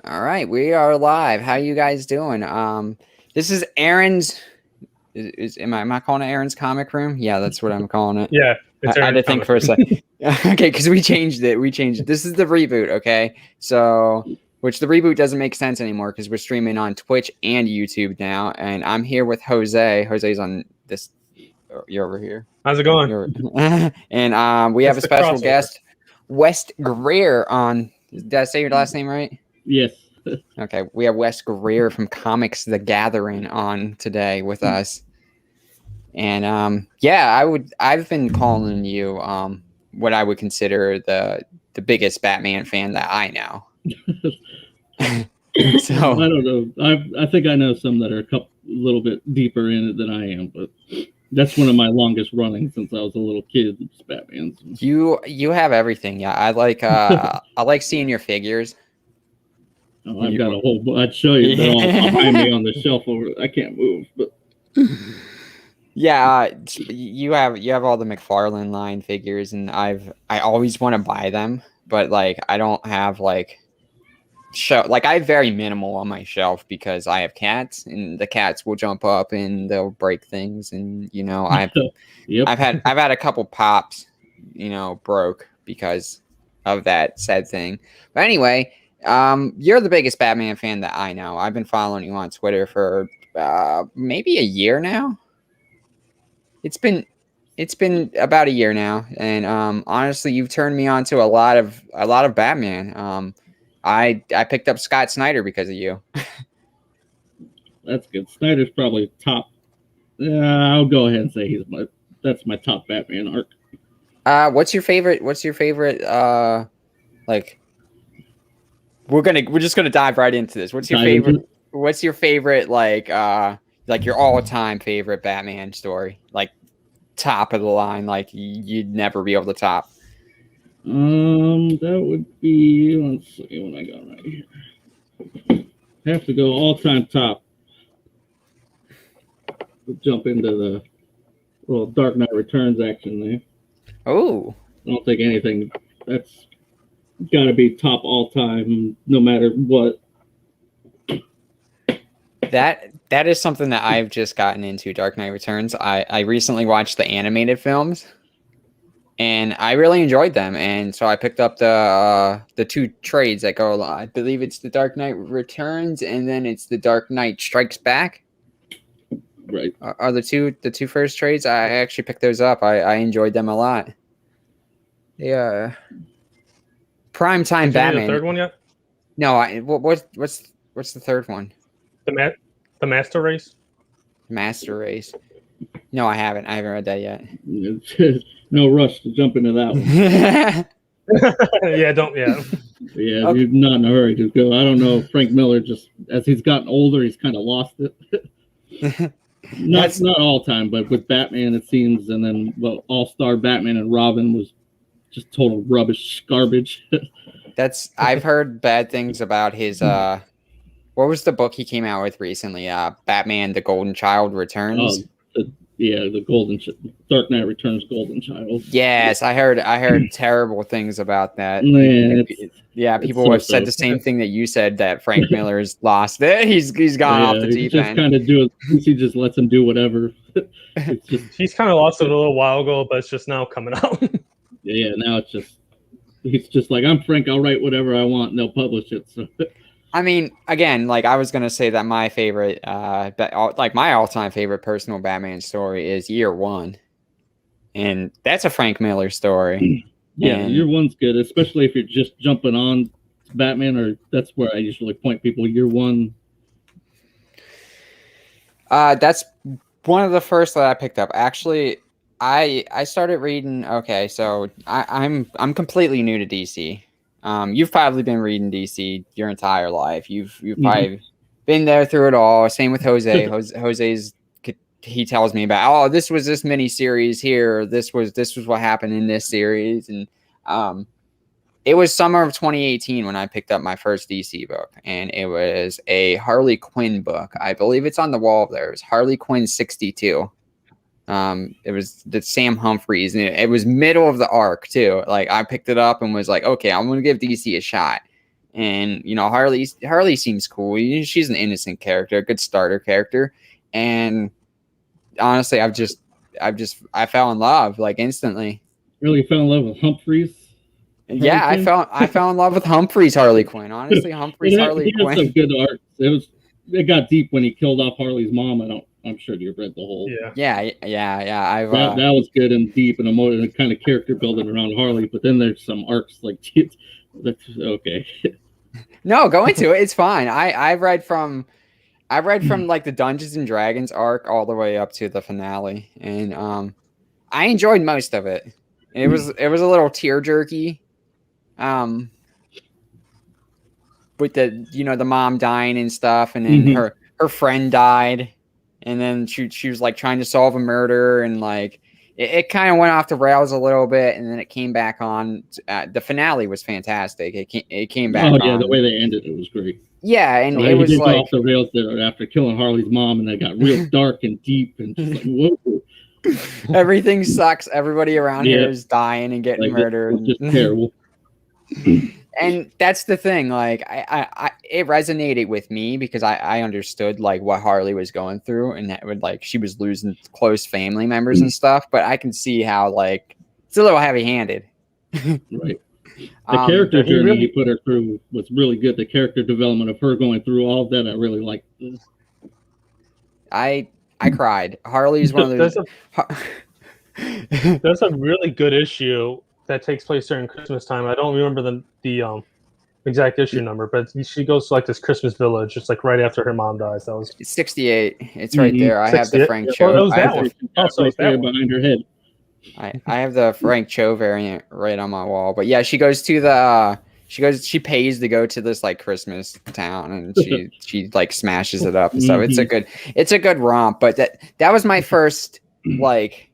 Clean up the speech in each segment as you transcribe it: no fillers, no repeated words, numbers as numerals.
All right, we are live. How you guys doing? This is Erin's. Am I calling it Erin's comic room? Yeah, that's what I'm calling it. Yeah, it's I had Aaron's to think comic for a room. second. Okay, because we changed it. This is the reboot. Okay, so which the reboot doesn't make sense anymore because we're streaming on Twitch and YouTube now, and I'm here with Jose. Jose's on this. You're over here. How's it going? And we have It's a the special crossover. guest, West Greer on. Did I say your last name right? Yes. Okay, we have Wes Greer from Comics The Gathering on today with us. And I've been calling you what I would consider the biggest Batman fan that I know. So I don't know. I think I know some that are a little bit deeper in it than I am, but that's one of my longest running since I was a little kid. It's Batman. You have everything. Yeah, I like seeing your figures. Oh, I've got a whole. I'd show you. They're all behind me on the shelf over. I can't move, but yeah, you have all the McFarlane line figures, and I always want to buy them, but like I don't have like I have very minimal on my shelf because I have cats, and the cats will jump up and they'll break things, and yep. I've had a couple pops, broke because of that said thing. But anyway, you're the biggest Batman fan that I know. I've been following you on Twitter for maybe a year now. It's been about a year now, and honestly, you've turned me on to a lot of Batman. I picked up Scott Snyder because of you. That's good. Snyder's probably top. I'll go ahead and say that's my top Batman arc. What's your favorite? Like we're just gonna dive right into this. What's your favorite like your all-time favorite Batman story? Like top of the line, like you'd never be able to top. That would be, let's see what I got right here. Have to go all-time top. We'll jump into the little Dark Knight Returns action there. Oh, I don't think anything that's got to be top all-time, no matter what. That is something that I've just gotten into. Dark Knight Returns. I recently watched the animated films, and I really enjoyed them. And so I picked up the two trades that go along. I believe it's the Dark Knight Returns, and then it's the Dark Knight Strikes Back. Right. Are the two first trades? I actually picked those up. I enjoyed them a lot. Yeah. Primetime Batman. The third one yet? No. What's the third one? The Master Race. Master Race. No, I haven't. I haven't read that yet. No rush to jump into that one. Yeah, don't. Yeah. Yeah, okay. You're not in a hurry to go. I don't know. Frank Miller just, as he's gotten older, he's kind of lost it. not all time, but with Batman, it seems, and then All-Star Batman and Robin was just total rubbish, garbage. I've heard bad things about his. What was the book he came out with recently? Batman: The Golden Child Returns. The Dark Knight Returns, Golden Child. Yes, I heard terrible things about that. Man, people have said the same thing that you said, that Frank Miller's lost it. He's gone off the deep end. He just lets him do whatever. He's kind of lost it a little while ago, but it's just now coming out. Yeah, now he's just like, I'm Frank, I'll write whatever I want and they'll publish it. So I mean, again, like I was gonna say that my favorite, my all-time favorite personal Batman story is Year One, and that's a Frank Miller story. Yeah, Year One's good, especially if you're just jumping on Batman, or that's where I usually point people. Year One. That's one of the first that I picked up. Actually, I started reading. Okay, so I'm completely new to DC. You've probably been reading DC your entire life. You've probably been there through it all. Same with Jose. Jose's, he tells me about, this was this mini series here. This was what happened in this series. And it was summer of 2018 when I picked up my first DC book, and it was a Harley Quinn book. I believe it's on the wall there. It was Harley Quinn 62. It was the Sam Humphries, and it was middle of the arc too. Like I picked it up and was like, okay, I'm going to give DC a shot. And Harley seems cool. She's an innocent character, a good starter character, and honestly, I fell in love like instantly. Really fell in love with Humphreys. Yeah, I fell in love with Humphrey's Harley Quinn. Honestly, Humphrey's Harley Quinn. He had some good art. It got deep when he killed off Harley's mom. I'm sure you've read the whole. Yeah. That was good and deep and emotive and kind of character building around Harley. But then there's some arcs like that's okay. No, go into it. It's fine. I've read from like the Dungeons and Dragons arc all the way up to the finale, and I enjoyed most of it. It was a little tear jerky. With the mom dying and stuff, and then her friend died, and then she was like trying to solve a murder, and like it kind of went off the rails a little bit, and then it came back on. The finale was fantastic. It came back. Oh yeah, on. The way they ended it was great. Yeah, and it was like off the rails there after killing Harley's mom, and they got real dark and deep, and just like whoa. Everything sucks. Everybody around here is dying and getting murdered. It's just terrible. And that's the thing. Like, it resonated with me because I understood like what Harley was going through, and that would like she was losing close family members and stuff. But I can see how like it's a little heavy-handed. Right. The character journey he put her through was really good. The character development of her going through all of that, I really liked. I cried. Harley's one of those. There's a really good issue that takes place during Christmas time. I don't remember the exact issue number, but she goes to like this Christmas village just like right after her mom dies. That was 68. It's right there. I have the Frank Cho. Oh, that one. Also, right there behind her head. I have the Frank Cho variant right on my wall. But yeah, she goes to the she pays to go to this like Christmas town, and she like smashes it up and stuff. It's a good romp. But that was my first like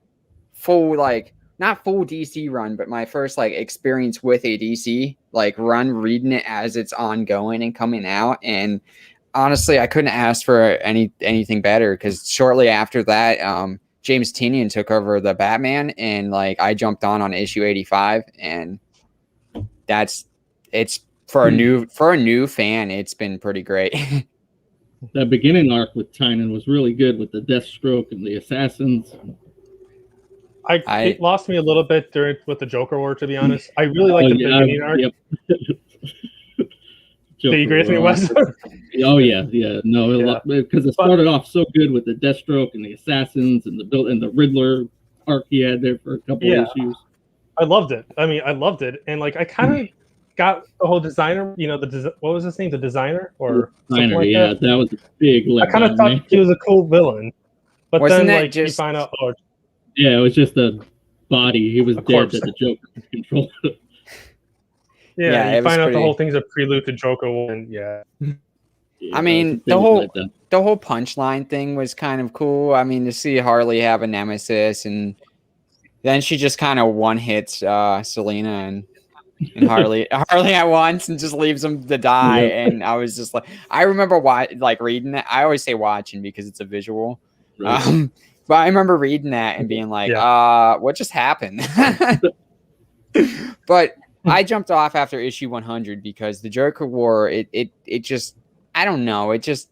full like not full DC run, but my first like experience with a DC like run, reading it as it's ongoing and coming out. And honestly, I couldn't ask for anything better, because shortly after that, James Tynion took over the Batman, and like I jumped on issue 85, and it's for a new fan, it's been pretty great. That beginning arc with Tynion was really good with the Deathstroke and the Assassins. It lost me a little bit with the Joker War, to be honest. I really like the beginning arc. Yep. Do you agree with me, Wes? Oh yeah. No, because it started off so good with the Deathstroke and the Assassins and the Riddler arc he had there for a couple of issues. I loved it. I loved it, and like I kind of got the whole designer. What was his name? The designer or designer? Like that was a big. I kind of thought he was a cool villain, but Wasn't then that like you find out. Oh, yeah, it was just a body. He was dead that the Joker controlled. Yeah, you find out the whole thing's a prelude to Joker War. I mean, the whole punchline thing was kind of cool. I mean, to see Harley have a nemesis, and then she just kind of one hits Selena and Harley at once, and just leaves them to die. Yeah. And I was just like, I remember reading that. I always say watching because it's a visual. Right. But I remember reading that and being like, what just happened? But I jumped off after issue 100 because the Joker War, it just, I don't know. It just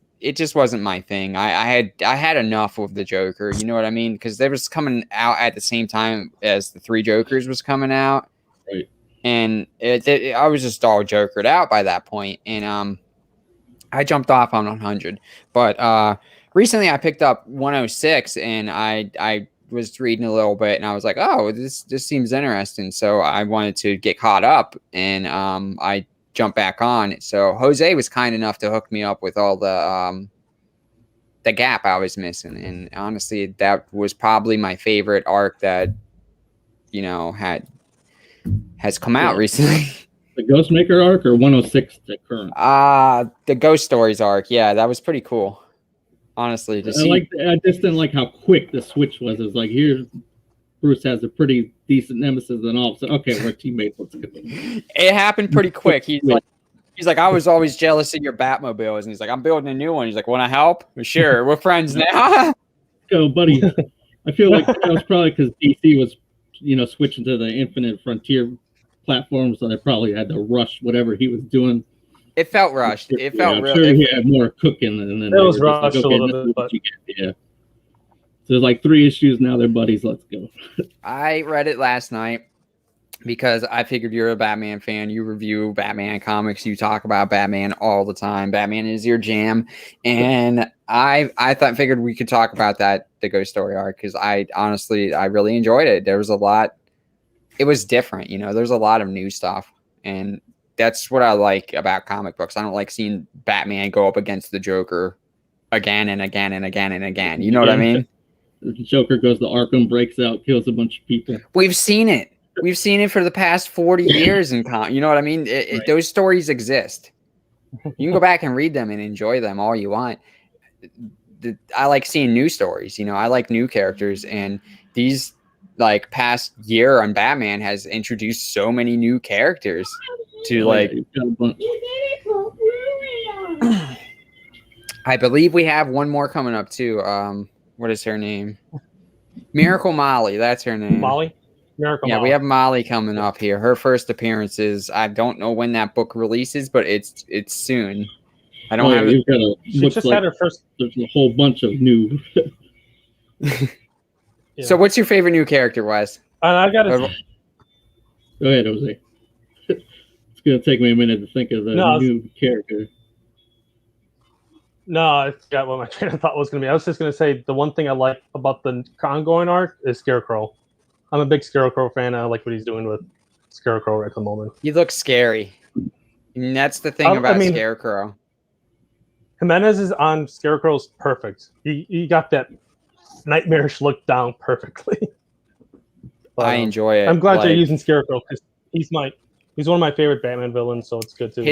wasn't my thing. I had enough of the Joker. You know what I mean? Because they was coming out at the same time as the Three Jokers was coming out. Right. And I was just all Jokered out by that point. And I jumped off on 100. But recently I picked up 106, and I was reading a little bit, and I was like, oh, this seems interesting. So I wanted to get caught up, and I jumped back on. So Jose was kind enough to hook me up with all the gap I was missing. And honestly, that was probably my favorite arc that, has come out recently. The Ghostmaker arc or 106 the current? The Ghost Stories arc. Yeah, that was pretty cool. Honestly, I just didn't like how quick the switch was. It was like, here, Bruce has a pretty decent nemesis, and all of a sudden, okay, we're teammates. Let's go. It happened pretty quick. He's like, I was always jealous of your Batmobiles, and he's like, I'm building a new one. He's like, want to help? Sure, we're friends now. Go, buddy. I feel like that was probably because DC was, switching to the Infinite Frontier platform, so they probably had to rush whatever he was doing. It felt rushed. It felt I'm real. sure he had more cooking, and then It was rushed a little bit, but yeah. So there's like 3 issues now. They're buddies. Let's go. I read it last night because I figured you're a Batman fan. You review Batman comics. You talk about Batman all the time. Batman is your jam, and I figured we could talk about the Ghost Story arc because I really enjoyed it. There was a lot. It was different, There's a lot of new stuff, and that's what I like about comic books. I don't like seeing Batman go up against the Joker again and again and again and again. You know what I mean? The Joker goes to Arkham, breaks out, kills a bunch of people. We've seen it. We've seen it for the past 40 years in you know what I mean? Right. Those stories exist. You can go back and read them and enjoy them all you want. I like seeing new stories. I like new characters, and these past year on Batman has introduced so many new characters to I believe we have one more coming up too. What is her name? Miracle Molly. That's her name. Molly? Miracle Yeah, Molly. we have Molly coming up here. Her first appearance is, I don't know when that book releases, but it's soon. I don't have it. She just had her first. There's a whole bunch of new. Yeah. So what's your favorite new character, Wes? I got to. Go ahead, Jose. It's going to take me a minute to think of the new character. No, I forgot what my train of thought was going to be. I was just going to say the one thing I like about the ongoing arc is Scarecrow. I'm a big Scarecrow fan. I like what he's doing with Scarecrow at the moment. He looks scary. And that's the thing about Scarecrow. Jimenez is on Scarecrow's perfect. He got that nightmarish look down perfectly. But, I enjoy it. I'm glad they're using Scarecrow because he's one of my favorite Batman villains, so it's good too.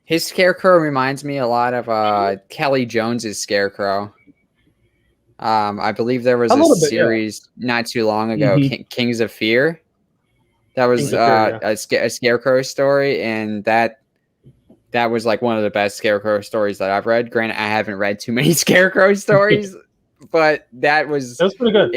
His Scarecrow reminds me a lot of Kelly Jones's Scarecrow. I believe there was a series not too long ago, Kings of Fear. That was a Scarecrow story, and that was like one of the best Scarecrow stories that I've read. Granted, I haven't read too many Scarecrow stories, but that was pretty good.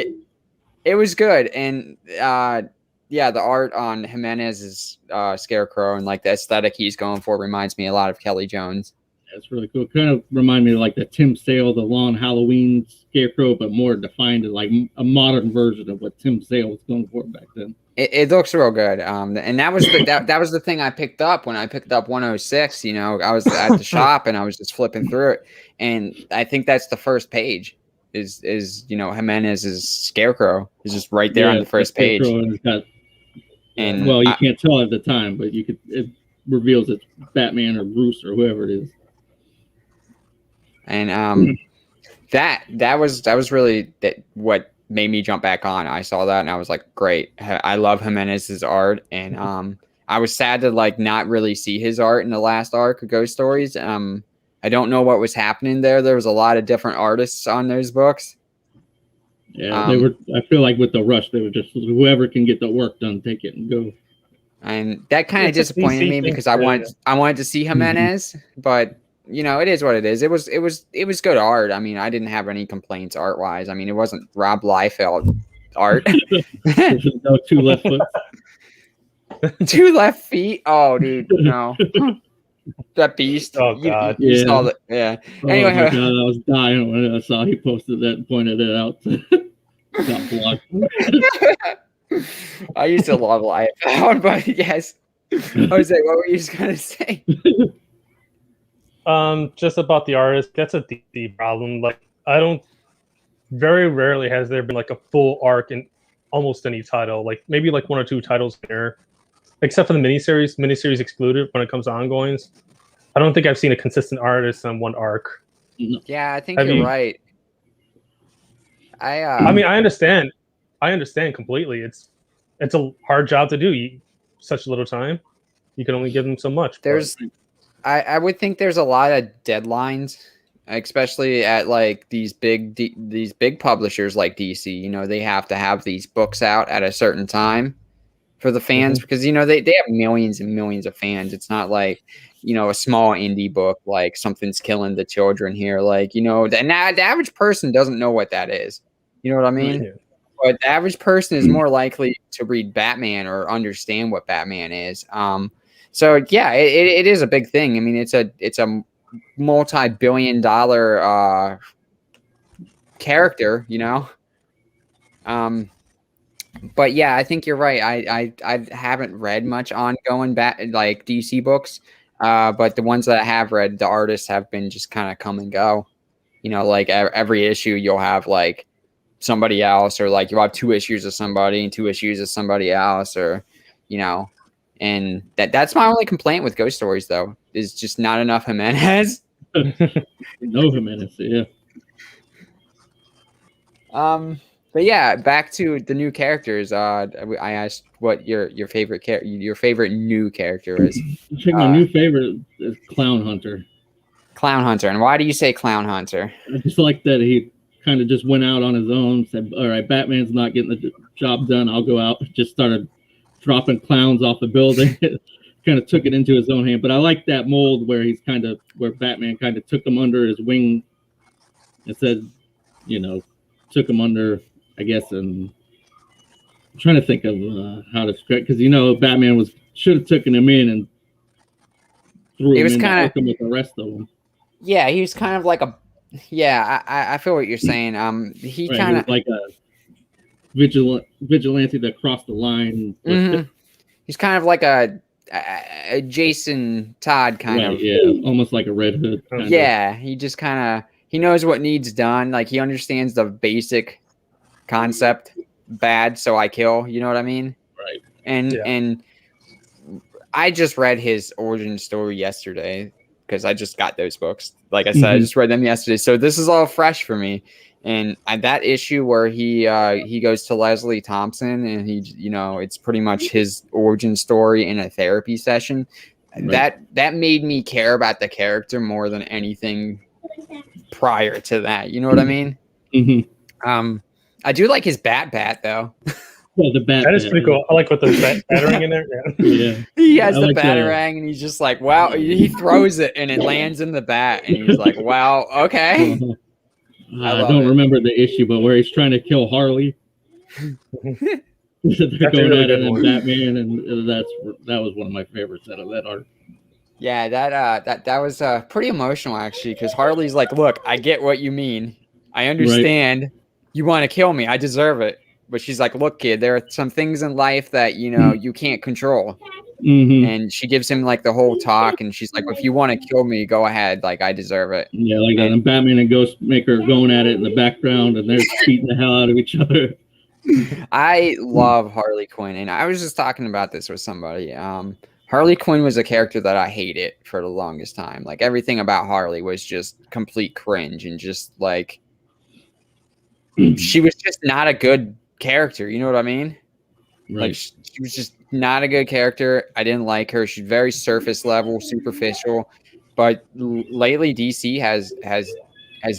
It was good, and the art on Jimenez's Scarecrow and the aesthetic he's going for reminds me a lot of Kelly Jones. That's really cool. Kind of remind me of the Tim Sale, the Lawn Halloween Scarecrow, but more defined as a modern version of what Tim Sale was going for back then. It looks real good, and that was that was the thing I picked up when I picked up 106. I was at the shop and I was just flipping through it, and I think that's the first page. Is Jimenez's Scarecrow is just right there on the first page. And you can't tell at the time, but it reveals it's Batman or Bruce or whoever it is. And that was really what made me jump back on. I saw that and I was like, great. I love Jimenez's art, and I was sad to not really see his art in the last arc of Ghost Stories. I don't know what was happening there. There was a lot of different artists on those books. Yeah, they were. I feel like with the rush, they were just whoever can get the work done, take it and go. And that kind of disappointed me because I wanted to see Jimenez, but it is what it is. It was good art. I mean, I didn't have any complaints art wise. I mean, it wasn't Rob Liefeld art. No 2 left foot. 2 left feet. Oh, dude, no. That beast. Oh God. You saw that. Yeah. Anyway, my God, I was dying when I saw he posted that and pointed it out. Got blocked. I used to love Liefeld, but yes. Jose, what were you just gonna say? Just about the artist. That's a deep problem. Very rarely has there been a full arc in almost any title. Maybe 1 or 2 titles there. Except for the miniseries excluded when it comes to ongoings. I don't think I've seen a consistent artist on one arc. Yeah, I think you're right. I mean, I understand completely. It's a hard job to do. Such little time. You can only give them so much. I would think there's a lot of deadlines, especially at these big publishers like DC. They have to have these books out at a certain time for the fans, because they have millions and millions of fans. It's not a small indie book Something's Killing the Children here. The average person doesn't know what that is. You know what I mean? Yeah. But the average person is more likely to read Batman or understand what Batman is. So yeah, it is a big thing. I mean, it's a multi-billion-dollar character, you know. But yeah, I think you're right. I haven't read much ongoing like DC books, but the ones that I have read, the artists have been just kind of come and go. You know, like every issue you'll have like somebody else, or like you'll have 2 issues of somebody and 2 issues of somebody else, or you know, and that's my only complaint with Ghost Stories though, is just not enough Jimenez. No Jimenez, yeah. But yeah, back to the new characters. I asked what your favorite new character is. I think my new favorite is Clown Hunter. Clown Hunter. And why do you say Clown Hunter? I just like that he kind of just went out on his own, said, all right, Batman's not getting the job done, I'll go out. Just started dropping clowns off the building. Kind of took it into his own hand. But I like that mold where where Batman kind of took him under his wing and said, you know, took him under, I guess, and I'm trying to think of how to describe, because you know Batman should have taken him in and threw him in Arkham with the rest of them. Yeah, he was kind of like I feel what you're saying. He kind of like a vigilante that crossed the line. Mm-hmm. He's kind of like a Jason Todd kind of. Yeah, almost like a Red Hood. Yeah, he just kind of he knows what needs done. Like he understands the basic concept. Bad, so I kill. You know what I mean? Right. And I just read his origin story yesterday because I just got those books. Like I said, I just read them yesterday, so this is all fresh for me. And that issue where he goes to Leslie Thompson and it's pretty much his origin story in a therapy session. Right. That made me care about the character more than anything prior to that. You know what I mean? Mm-hmm. I do like his bat though. Yeah, the bat. That is pretty cool. I like what the batarang in there. Yeah. He has the batarang and he's just like, wow. He throws it and it lands in the bat and he's like, wow, okay. I don't remember the issue, but where he's trying to kill Harley. They're going at it in Batman, and that was one of my favorites out of that arc. Yeah, that was pretty emotional actually, because Harley's like, look, I get what you mean. I understand. Right. You want to kill me. I deserve it. But she's like, look, kid, there are some things in life that, you can't control. Mm-hmm. And she gives him like the whole talk. And she's like, if you want to kill me, go ahead. Like, I deserve it. Yeah, like and Batman and Ghostmaker are going at it in the background and they're beating the hell out of each other. I love Harley Quinn. And I was just talking about this with somebody. Harley Quinn was a character that I hated for the longest time. Like, everything about Harley was just complete cringe and just like, she was just not a good character. You know what I mean? Right. Like she was just not a good character. I didn't like her. She's very surface level, superficial. But lately, DC has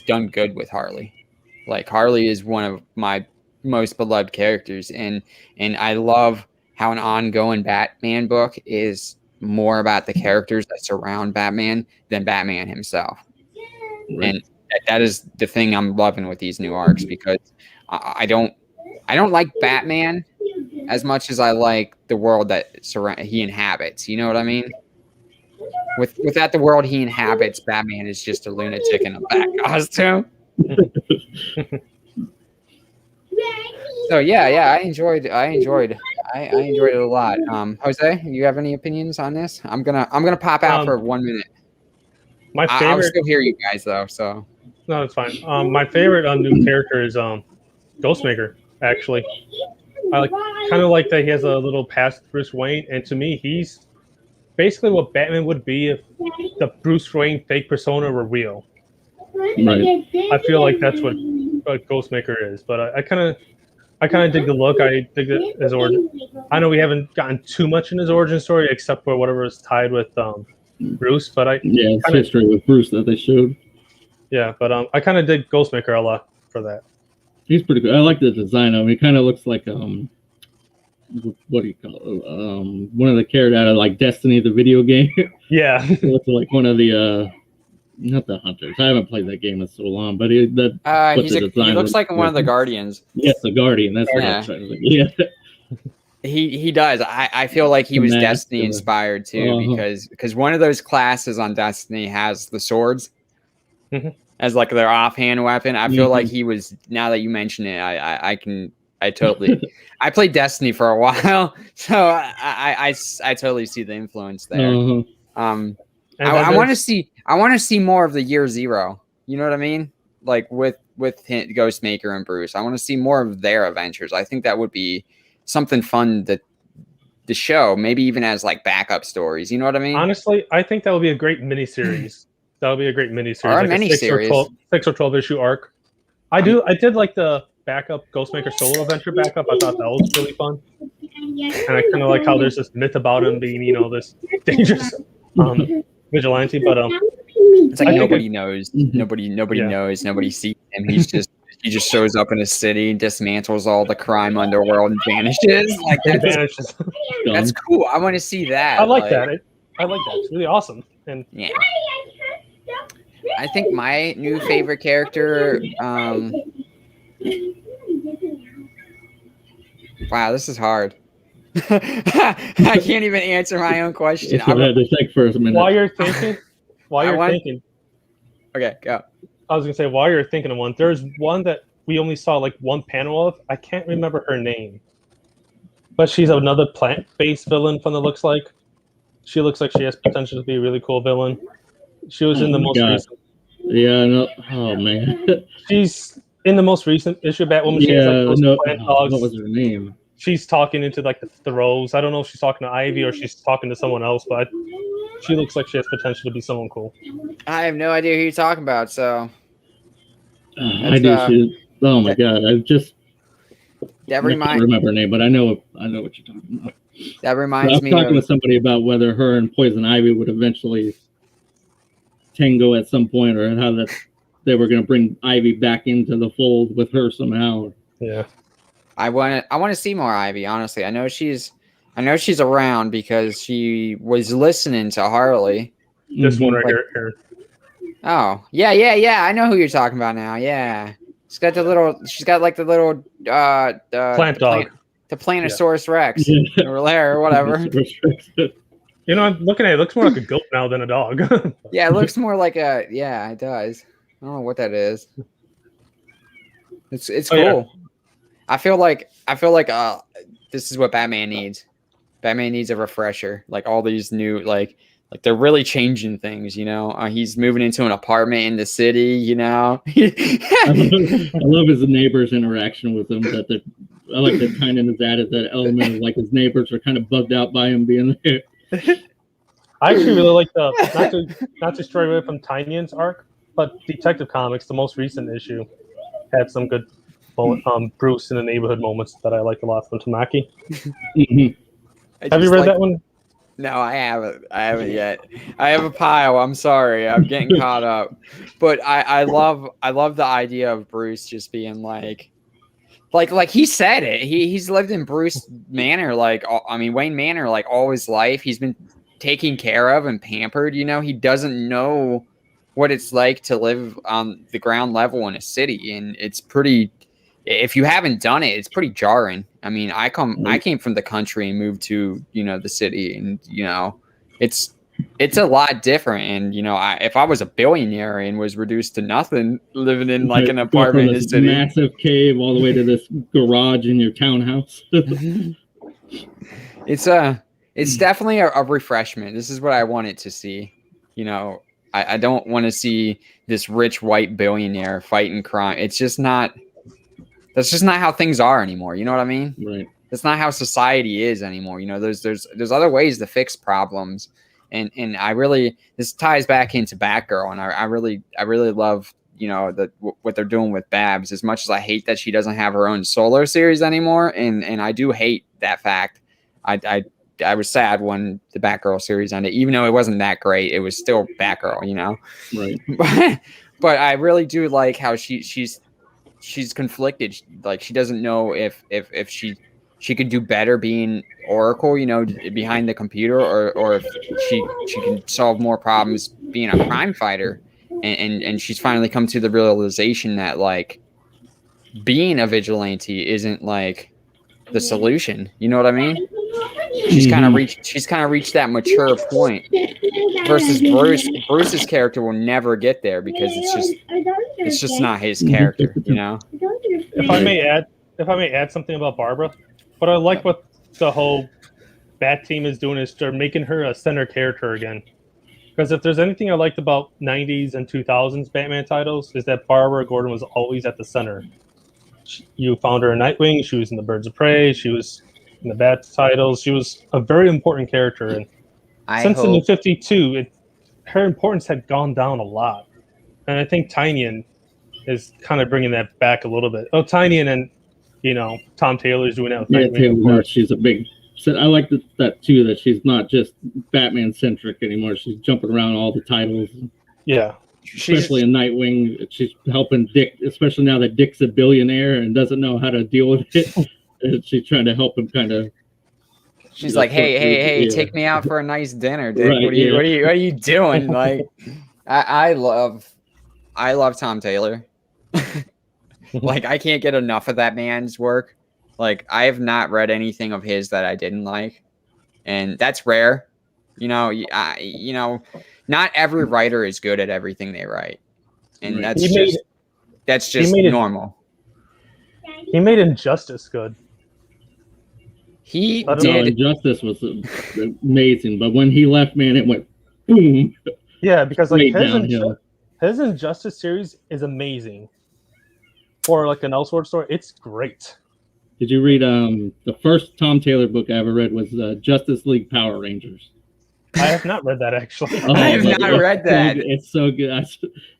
done good with Harley. Like Harley is one of my most beloved characters, and I love how an ongoing Batman book is more about the characters that surround Batman than Batman himself. Right. And that is the thing I'm loving with these new arcs, because I don't like Batman as much as I like the world that he inhabits. You know what I mean? Without the world he inhabits, Batman is just a lunatic in a bat costume. So yeah, I enjoyed it a lot. Jose, you have any opinions on this? I'm gonna pop out for 1 minute. My favorite. I'll still hear you guys though. So no, it's fine. My favorite new character is Ghostmaker. Actually, I kind of like that he has a little past Bruce Wayne, and to me, he's basically what Batman would be if the Bruce Wayne fake persona were real. Right. I feel like that's what Ghostmaker is, but I kind of dig the look. I dig his origin. I know we haven't gotten too much in his origin story, except for whatever is tied with Bruce. But it's history with Bruce that they showed. Yeah, but I kind of dig Ghostmaker a lot for that. He's pretty good. I like the design of him. He kind of looks like what do you call it? One of the characters out of like Destiny, the video game. Yeah, he looks like one of the not the Hunters. I haven't played that game in so long, but he looks like one of the Guardians. Yes, the Guardian. That's what I'm trying to think. Yeah. He does. I feel like he was Destiny inspired too, because one of those classes on Destiny has the swords as like their offhand weapon. I feel like he was. Now that you mention it, I totally. I played Destiny for a while, so I totally see the influence there. I want to see more of the Year Zero. You know what I mean? Like with Ghostmaker and Bruce. I want to see more of their adventures. I think that would be something fun that the show, maybe even as like backup stories. You know what I mean? Honestly, I think that would be a great miniseries. That would be a great miniseries. Or like a 6 or 12 issue arc. I did like the backup Ghostmaker solo adventure backup. I thought that was really fun. And I kind of like how there's this myth about him being, this dangerous vigilante. But it's like nobody knows. Nobody knows. Nobody sees him. He just shows up in a city, dismantles all the crime underworld, and vanishes. Like that's cool. I want to see that. I like that. I like that. It's really awesome. And yeah. I think my new favorite character. Wow, this is hard. I can't even answer my own question. I had to think for a minute. While you're thinking. Okay, go. I was gonna say while you're thinking of one, there's one that we only saw like one panel of. I can't remember her name, but she's another plant-based villain from the looks like. She looks like she has potential to be a really cool villain. She was in the most recent. Yeah, no. Oh man. She's in the most recent issue of Batwoman. She has like those plant dogs. What was her name? She's talking into like the Rose. I don't know if she's talking to Ivy or she's talking to someone else, but she looks like she has potential to be someone cool. I have no idea who you're talking about, so I do. Oh my god! I can't remember her name, but I know what you're talking about. That reminds me. I was talking with somebody about whether her and Poison Ivy would eventually tango at some point, or how that they were going to bring Ivy back into the fold with her somehow. Yeah, I want to see more Ivy. Honestly, I know she's around because she was listening to Harley. This one right here. Oh, yeah. I know who you're talking about now. Yeah. She's got the little plant dog. The Planosaurus Rex or whatever. I'm looking at it. It looks more like a goat now than a dog. Yeah, it looks more like it does. I don't know what that is. It's cool. Yeah. I feel like this is what Batman needs. Batman needs a refresher. Like all these new like they're really changing things, he's moving into an apartment in the city, I love his neighbors' interaction with him. I like that kind of added that element of like his neighbors are kind of bugged out by him being there. I actually really like the not to stray away from Tynion's arc, but Detective Comics, the most recent issue, had some good Bruce in the neighborhood moments that I liked a lot from Tamaki. Have you read that one? No, I haven't. I haven't yet. I have a pile. I'm sorry. I'm getting caught up. But I love the idea of Bruce just being like he said it. He's lived in Bruce Manor, Wayne Manor, like all his life. He's been taken care of and pampered. He doesn't know what it's like to live on the ground level in a city, and it's pretty. If you haven't done it, it's pretty jarring. I mean, I came from the country and moved to, the city, and, it's a lot different. And, if I was a billionaire and was reduced to nothing living in like an apartment in the city, massive cave all the way to this garage in your townhouse. It's definitely a refreshment. This is what I wanted to see. I don't want to see this rich white billionaire fighting crime. It's just not. That's just not how things are anymore. You know what I mean? Right. That's not how society is anymore. There's other ways to fix problems, and this ties back into Batgirl, and I really love what they're doing with Babs. As much as I hate that she doesn't have her own solo series anymore, and I do hate that fact. I was sad when the Batgirl series ended, even though it wasn't that great. It was still Batgirl, Right. But I really do like how she's conflicted. Like she doesn't know if she could do better being Oracle, behind the computer, or if she can solve more problems being a crime fighter. And she's finally come to the realization that like being a vigilante isn't like the solution. You know what I mean? She's kind of reached that mature point. Versus Bruce's character will never get there because it's just not his character, you know. If I may add something about Barbara, what I like what the whole Bat team is doing is they're making her a center character again. Because if there's anything I liked about 90s and 2000s Batman titles, is that Barbara Gordon was always at the center. You found her in Nightwing. She was in the Birds of Prey. She was in the Bat titles. She was a very important character. And since the New 52, her importance had gone down a lot. And I think Tynion is kind of bringing that back a little bit. Oh, Tynion and, Tom Taylor's doing that with Nightwing. Taylor, she's a big... I like that too, that she's not just Batman-centric anymore. She's jumping around all the titles. Yeah. Especially in Nightwing, she's helping Dick, especially now that Dick's a billionaire and doesn't know how to deal with it. And she's trying to help him kind of. She's like, hey, take me out for a nice dinner, Dick. Right, what are you doing? Like, I love Tom Taylor. Like, I can't get enough of that man's work. Like, I have not read anything of his that I didn't like, and that's rare. Not every writer is good at everything they write, and that's just normal. He made Injustice good. He did. Injustice was amazing, but when he left, man, it went boom. Yeah, because like his Injustice series is amazing. For like an Elseworld story, it's great. Did you read the first Tom Taylor book I ever read was Justice League Power Rangers? I have not read that actually. I have not read that. It's so good.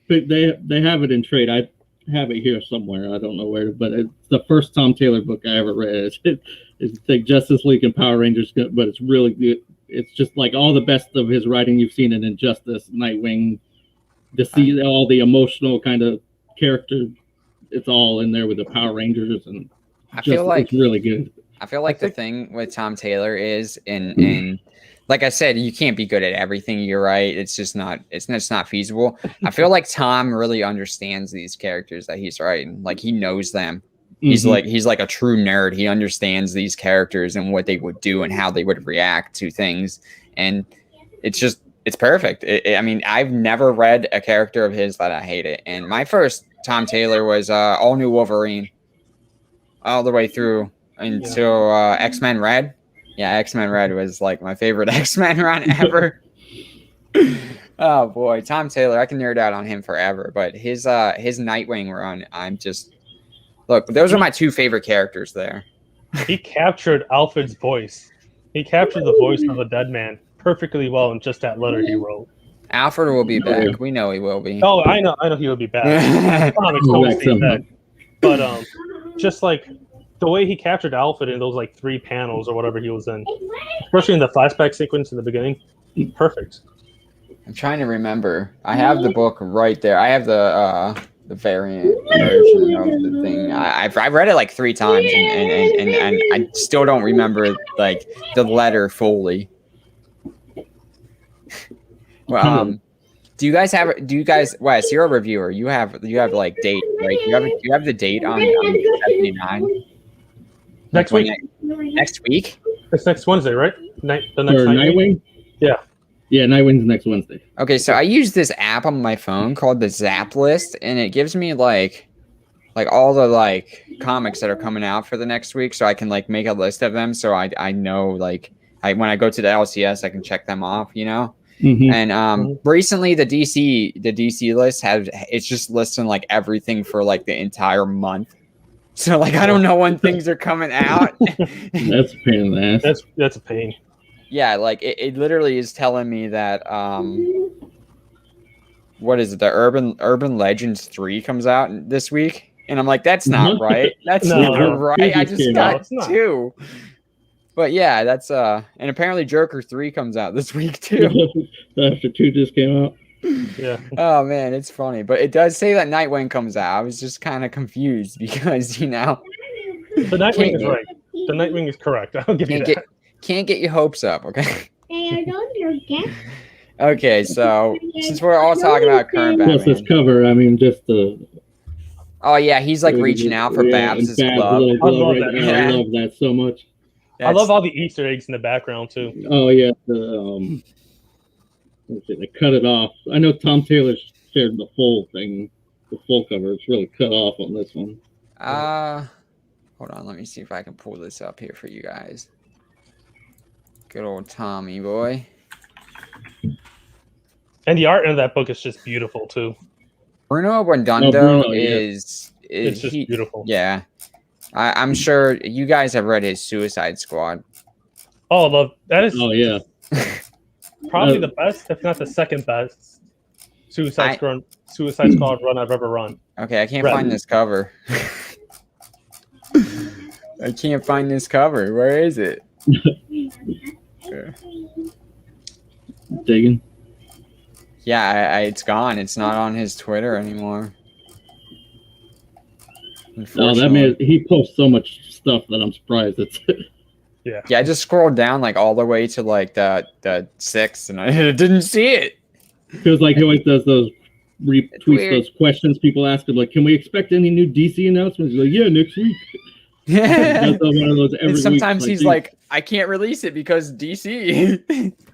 They have it in trade. I have it here somewhere. I don't know where, but it's the first Tom Taylor book I ever read. It's like Justice League and Power Rangers, but it's really good. It's just like all the best of his writing you've seen in Injustice, Nightwing, all the emotional kind of character. It's all in there with the Power Rangers, and I feel like it's really good. I feel like the thing with Tom Taylor is in like I said, you can't be good at everything. You're right. It's just not feasible. I feel like Tom really understands these characters that he's writing. Like he knows them. He's like a true nerd. He understands these characters and what they would do and how they would react to things. And it's perfect. I mean, I've never read a character of his that I hated. And my first Tom Taylor was All New Wolverine, all the way through until X-Men Red. Yeah, X-Men Red was like my favorite X-Men run ever. Oh boy, Tom Taylor, I can nerd out on him forever. But his Nightwing run, look, those are my two favorite characters there. He captured Alfred's voice. He captured the voice of a dead man perfectly well in just that letter he wrote. Alfred will be back. We know he will be. Oh, I know he will be back. But just like the way he captured Alfred in those like 3 panels or whatever he was in, especially in the flashback sequence in the beginning, perfect. I'm trying to remember. I have the book right there. I have the variant version of the thing. I've read it like 3 times, and I still don't remember like the letter fully. Well, do you guys, Wes, you're a reviewer. You have like date, right? You have the date on 79. Next week. Next week? It's next Wednesday, right? The next Nightwing? Yeah. Yeah, Nightwing's next Wednesday. Okay, so I use this app on my phone called the Zap List, and it gives me like all the like comics that are coming out for the next week, so I can like make a list of them, so I know like when I go to the LCS, I can check them off, you know. Mm-hmm. And recently the DC list it's just listing like everything for like the entire month. So like I don't know when things are coming out. That's a pain in the ass. That's a pain. Yeah, like it literally is telling me that what is it? The Urban Legends 3 comes out this week, and I'm like, that's not right. That's not right. I just got 2. But yeah, that's and apparently Joker 3 comes out this week too. After 2 just came out. Yeah. Oh man, it's funny, but it does say that Nightwing comes out. I was just kind of confused because the Nightwing is right. The Nightwing is correct. I'll give you that. Can't get your hopes up, okay? Okay, so since we're all talking about current Batman, this cover, I mean, just the Oh yeah, he's like reaching out for Babs' and Babs' glove. little glove I love right that. there. I Yeah. love that so much. I love all the Easter eggs in the background too. Oh yeah, they cut it off. I know Tom Taylor shared the full thing, the full cover. It's really cut off on this one. Hold on, let me see if I can pull this up here for you guys. Good old Tommy boy. And the art in that book is just beautiful too. Bruno Redondo Bruno, is It's just beautiful. Yeah. I'm sure you guys have read his Suicide Squad. Oh, I love that is Oh yeah, probably the best, if not the second best, Suicide Squad run I've ever run. Okay, I can't Right. find this cover. I can't find this cover. Where is it? Okay. digging. Yeah, it's gone. It's not on his Twitter anymore. Oh, that man, he posts so much stuff that I'm surprised it's. Yeah. Yeah, I just scrolled down like all the way to like the 6th, and I didn't see it. Feels like he always does those retweets, Weird. those questions people ask him, like, "Can we expect any new DC announcements?" He's like, "Yeah, next week." Yeah. That's one of those every And sometimes week. he's like, I can't release it because DC.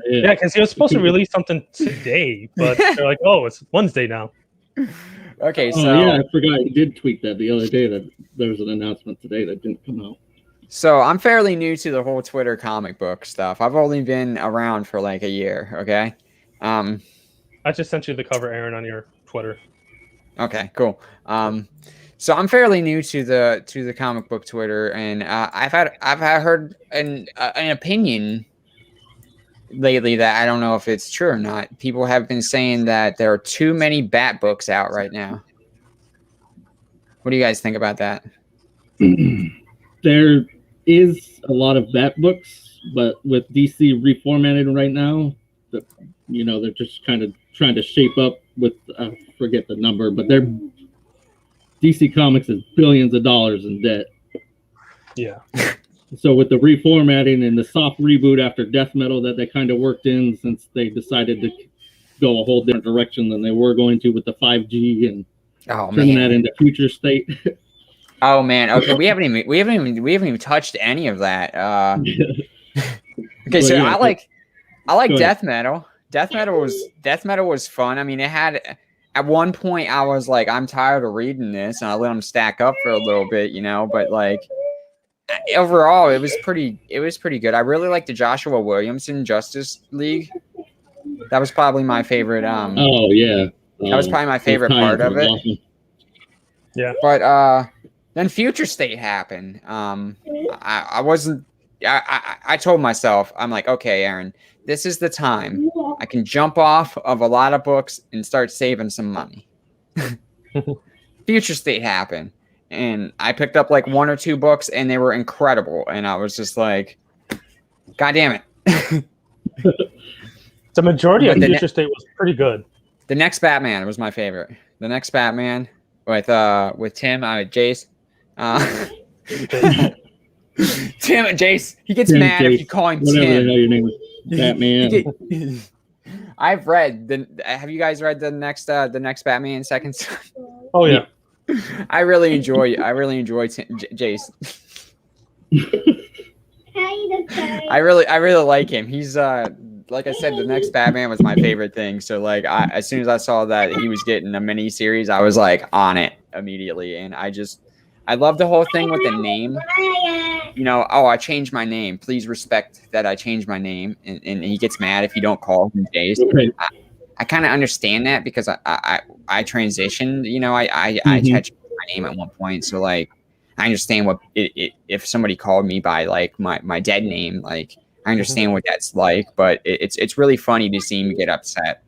Yeah, because he was supposed to release something today, but they're like, oh, it's Wednesday now. Okay, Oh so yeah, I forgot. He did tweet that the other day that there was an announcement today that didn't come out. So I'm fairly new to the whole Twitter comic book stuff. I've only been around for like a year. Okay. I just sent you the cover, Aaron, on your Twitter. Okay, cool. So I'm fairly new to the comic book Twitter, and I've heard an opinion lately that I don't know if it's true or not. People have been saying that there are too many Bat books out right now. What do you guys think about that? There is a lot of Bat books, but with DC reformatted right now, they're just kind of trying to shape up with I forget the number, but DC Comics is billions of dollars in debt. Yeah. So with the reformatting and the soft reboot after Death Metal that they kind of worked in, since they decided to go a whole different direction than they were going to with the 5G and turning that into future state. Oh man, okay, we haven't even touched any of that. Okay, so yeah, I like Death Metal. Death Metal was fun. I mean, it had at one point I was like, I'm tired of reading this, and I let them stack up for a little bit, but like overall it was pretty good. I really liked the Joshua Williamson Justice League. That was probably my favorite. Oh yeah, that was probably my favorite part of it. Awesome. Yeah, but then Future State happened. I told myself, I'm like, okay, Aaron, this is the time I can jump off of a lot of books and start saving some money. Future State happened, and I picked up like 1 or 2 books, and they were incredible. And I was just like, God damn it. The majority of Future State was pretty good. The Next Batman was my favorite. The Next Batman with Tim, Jace. Tim and Jace. He gets mad if you call him whatever Tim. the hell your name is. Batman. I've read have you guys read the next Batman second son? Oh yeah. I really enjoy Jace. I really like him. He's like I said, the next Batman was my favorite thing. So like as soon as I saw that he was getting a mini series, I was like on it immediately. And I love the whole thing with the name. I changed my name. Please respect that I changed my name. And he gets mad if you don't call him Jace. Okay. I kind of understand that because I transitioned. I changed my name at one point. So like I understand what if somebody called me by like my dead name, like I understand what that's like, but it's really funny to see him get upset.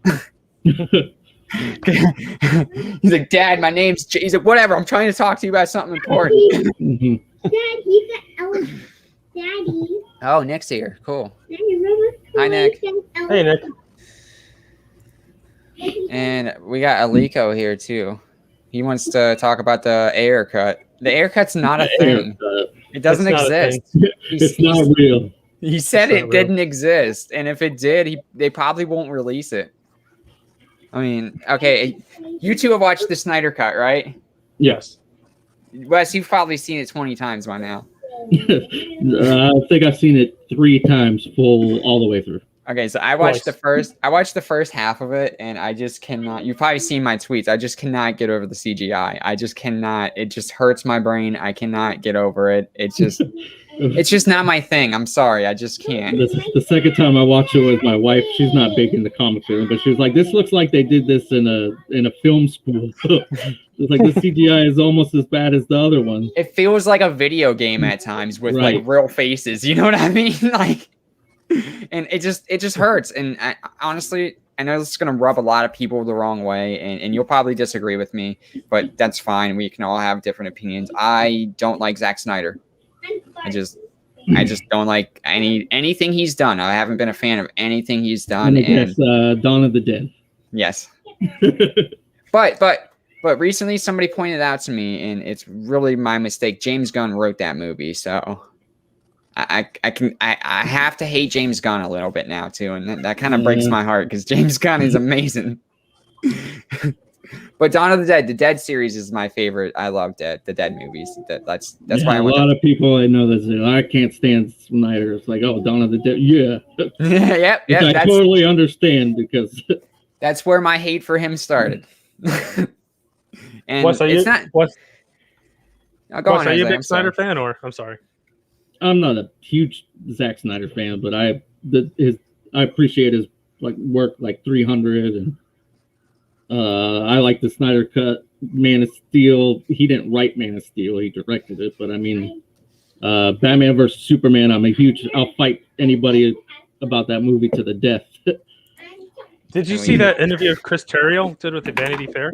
He's like, Dad, my name's he's like, whatever, I'm trying to talk to you about something important. Mm-hmm. Dad, he's an Daddy. Oh, Nick's here. Cool. Daddy, remember? Hi, Nick. Hey, Nick. And we got Aliko here too. He wants to talk about the air cut. The air cut's not a thing. It doesn't exist. It's not real. He said it didn't exist, and if it did, they probably won't release it. I mean, okay, you two have watched the Snyder Cut, right? Yes. Wes, you've probably seen it 20 times by now. I think I've seen it 3 times full all the way through. Okay, so I watched Twice. the first half of it, and I just cannot. You've probably seen my tweets. I just cannot get over the CGI. I just cannot. It just hurts my brain. I cannot get over it. It's just not my thing. I'm sorry. I just can't. The second time I watched it with my wife, she's not big into comics, but she was like, "This looks like they did this in a film school." It's like the CGI is almost as bad as the other one. It feels like a video game at times with like real faces. You know what I mean? Like, and it just hurts. And honestly, I know this is gonna rub a lot of people the wrong way, and you'll probably disagree with me, but that's fine. We can all have different opinions. I don't like Zack Snyder. I just don't like anything he's done. I haven't been a fan of anything he's done. And Dawn of the Dead. Yes. But recently somebody pointed out to me, and it's really my mistake. James Gunn wrote that movie, so I have to hate James Gunn a little bit now too, and that kind of breaks my heart because James Gunn is amazing. But Dawn of the Dead, the Dead series is my favorite. I love the Dead movies. That's why a lot of people I know that say, I can't stand Snyder. It's like, oh, Dawn of the Dead, yeah. Yep. I totally understand because that's where my hate for him started. And Wes, are you a big Snyder fan, or I'm sorry? I'm not a huge Zack Snyder fan, but I appreciate his work, like 300, and I like the Snyder cut. Man of Steel. He didn't write Man of Steel; he directed it. But I mean, Batman versus Superman. I'll fight anybody about that movie to the death. Did you see that interview Chris Terrio did with the Vanity Fair?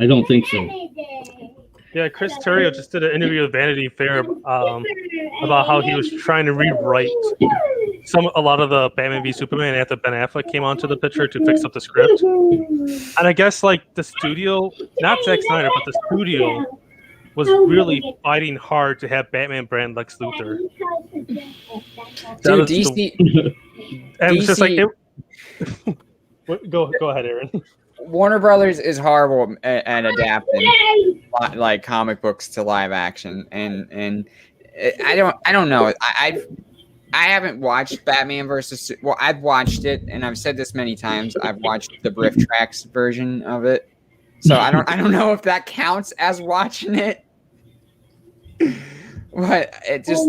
I don't think so. Yeah, Chris Terrio just did an interview with Vanity Fair about how he was trying to rewrite a lot of the Batman v Superman after Ben Affleck came onto the picture to fix up the script. And I guess like the studio, not Zack Snyder, but the studio was really fighting hard to have Batman brand Lex Luthor. Dude, DC, and DC, it's just like go ahead, Erin. Warner Brothers is horrible at adapting like comic books to live action, and I don't know. I haven't watched Batman versus. Well, I've watched it, and I've said this many times. I've watched the Riff Tracks version of it, so I don't know if that counts as watching it. But it just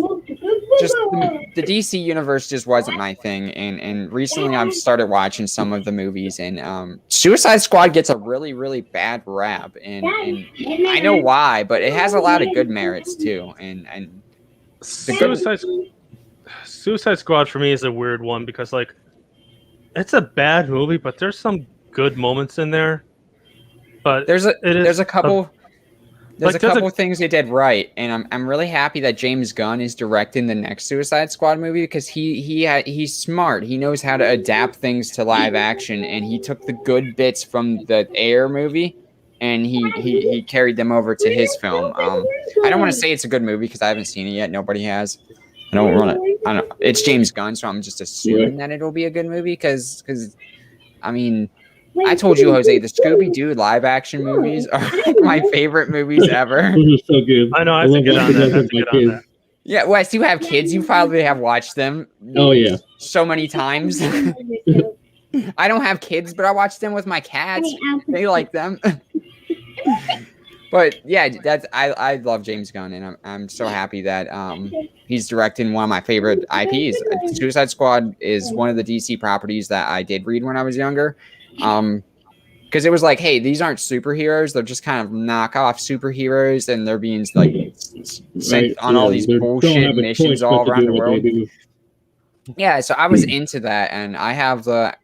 the DC universe just wasn't my thing, and recently I've started watching some of the movies, and Suicide Squad gets a really, really bad rap, and I know why, but it has a lot of good merits too, and Suicide Squad for me is a weird one because like it's a bad movie, but there's some good moments in there. But there's a couple things they did right, and I'm really happy that James Gunn is directing the next Suicide Squad movie because he's smart. He knows how to adapt things to live action, and he took the good bits from the Air movie, and he carried them over to his film. I don't want to say it's a good movie because I haven't seen it yet. Nobody has. I don't want to. It's James Gunn, so I'm just assuming that it'll be a good movie because I mean. I told you, Jose, the Scooby-Doo live-action movies are like my favorite movies ever. Those are so good. I know. I have to get on that. Yeah, Wes, you have kids. You probably have watched them. Oh, yeah. So many times. I don't have kids, but I watch them with my cats. They like them. But yeah, I love James Gunn, and I'm so happy that he's directing one of my favorite IPs. Suicide Squad is one of the DC properties that I did read when I was younger. Because it was like, hey, these aren't superheroes; they're just kind of knockoff superheroes, and they're being like sent on all these bullshit missions all around the world. Yeah, so I was into that, and I have the